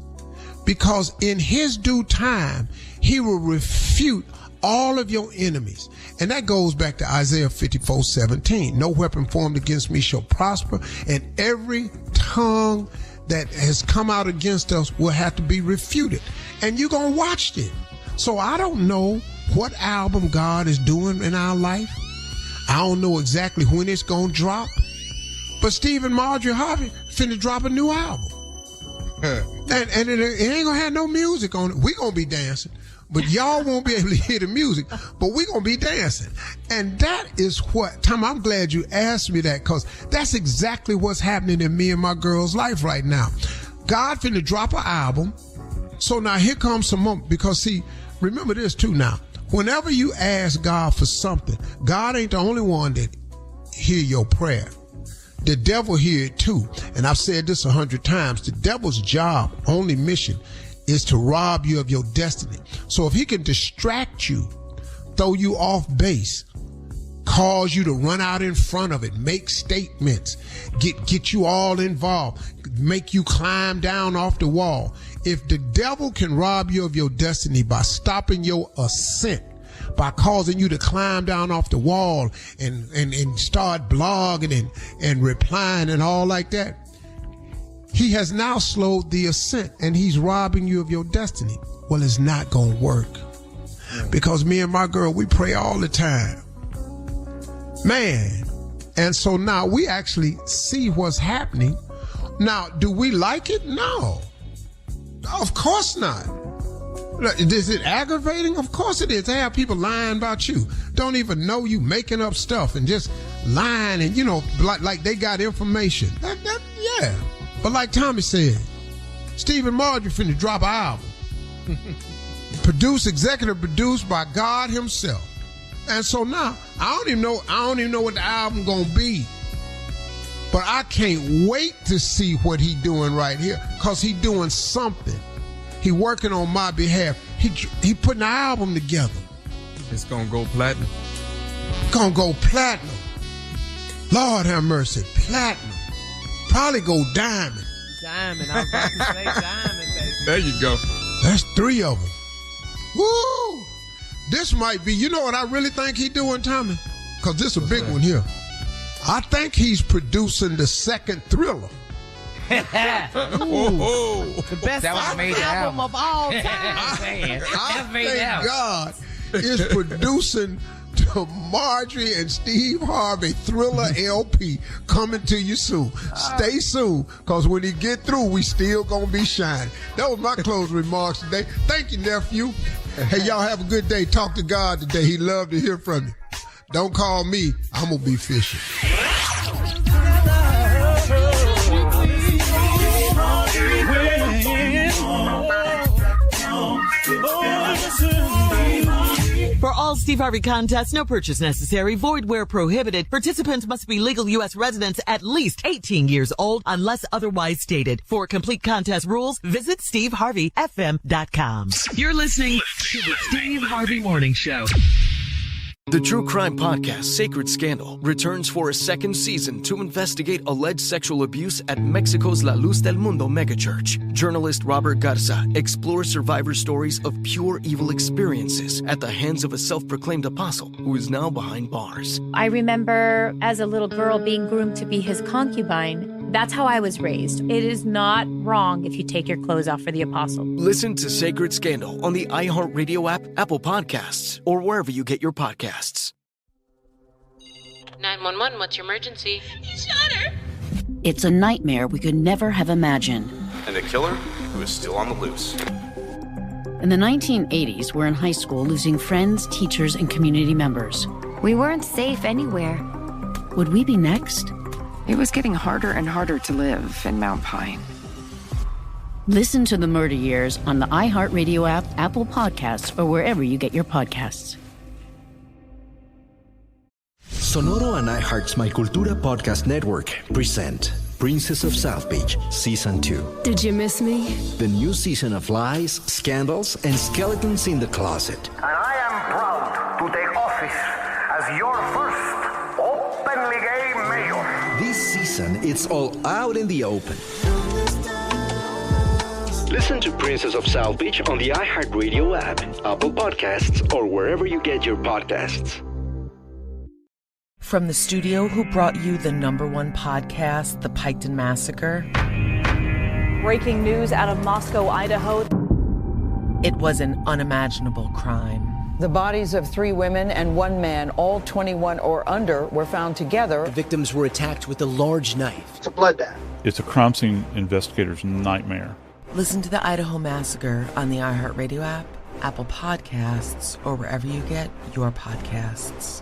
because in his due time, he will refute all of your enemies. And that goes back to Isaiah 54:17. No weapon formed against me shall prosper, and every tongue that has come out against us will have to be refuted. And you're going to watch it. So I don't know what album God is doing in our life. I don't know exactly when it's going to drop. But Steve and Marjorie Harvey finna drop a new album. And it ain't going to have no music on it. We going to be dancing. But y'all won't be able to hear the music. But we going to be dancing. And that is what, Tom, I'm glad you asked me that, because that's exactly what's happening in me and my girl's life right now. God finna drop an album. So now here comes some more. Because see, remember this too now. Whenever you ask God for something, God ain't the only one that hear your prayer. The devil hear it too. And I've said this 100 times. The devil's job, only mission, is to rob you of your destiny. So if he can distract you, throw you off base, cause you to run out in front of it, make statements, get you all involved, make you climb down off the wall. If the devil can rob you of your destiny by stopping your ascent, by causing you to climb down off the wall and start blogging and replying and all like that, he has now slowed the ascent and he's robbing you of your destiny. Well, it's not going to work, because me and my girl, we pray all the time, man. And so now we actually see what's happening. Now, do we like it? No, of course not. Is it aggravating? Of course it is. To have people lying about you, don't even know you, making up stuff and just lying, and like they got information. Yeah. But like Tommy said, Steve and Marjorie finna drop an album. Executive produced by God himself. And so now, I don't even know what the album gonna be. But I can't wait to see what he doing right here, because he doing something. He working on my behalf. He putting an album together. It's gonna go platinum. Gonna go platinum. Lord have mercy, platinum. Probably go diamond. Diamond. I was about to say diamond, baby. There you go. That's 3 of them. Woo! This might be, you know what I really think he doing, Tommy? Because this is a big one here. I think he's producing the second Thriller. The best album of all time. I think God is producing the Marjorie and Steve Harvey Thriller LP coming to you soon. Stay soon, because when he get through, we still gonna be shining. That was my closing remarks today. Thank you, nephew. Hey, y'all have a good day. Talk to God today. He'd love to hear from you. Don't call me. I'm gonna be fishing. For all Steve Harvey contests, no purchase necessary, void where prohibited. Participants must be legal U.S. residents at least 18 years old unless otherwise stated. For complete contest rules, visit SteveHarveyFM.com. You're listening to the Steve Harvey Morning Show. The true crime podcast Sacred Scandal returns for a second season to investigate alleged sexual abuse at Mexico's La Luz del Mundo megachurch. Journalist Robert Garza explores survivor stories of pure evil experiences at the hands of a self-proclaimed apostle who is now behind bars. I remember as a little girl being groomed to be his concubine. That's how I was raised. It is not wrong if you take your clothes off for the apostle. Listen to Sacred Scandal on the iHeartRadio app, Apple Podcasts, or wherever you get your podcasts. 911, what's your emergency? He shot her. It's a nightmare we could never have imagined. And a killer who is still on the loose. In the 1980s, we're in high school losing friends, teachers, and community members. We weren't safe anywhere. Would we be next? It was getting harder and harder to live in Mount Pine. Listen to The Murder Years on the iHeartRadio app, Apple Podcasts, or wherever you get your podcasts. Sonoro and iHeart's My Cultura podcast network present Princess of South Beach Season 2. Did you miss me? The new season of lies, scandals, and skeletons in the closet. And I am proud to take office as your first openly gay mayor. This season, it's all out in the open. Listen to Princess of South Beach on the iHeartRadio app, Apple Podcasts, or wherever you get your podcasts. From the studio who brought you the #1 podcast, The Piketon Massacre. Breaking news out of Moscow, Idaho. It was an unimaginable crime. The bodies of 3 women and 1 man, all 21 or under, were found together. The victims were attacked with a large knife. It's a bloodbath. It's a crime scene investigator's nightmare. Listen to the Idaho Massacre on the iHeartRadio app, Apple Podcasts, or wherever you get your podcasts.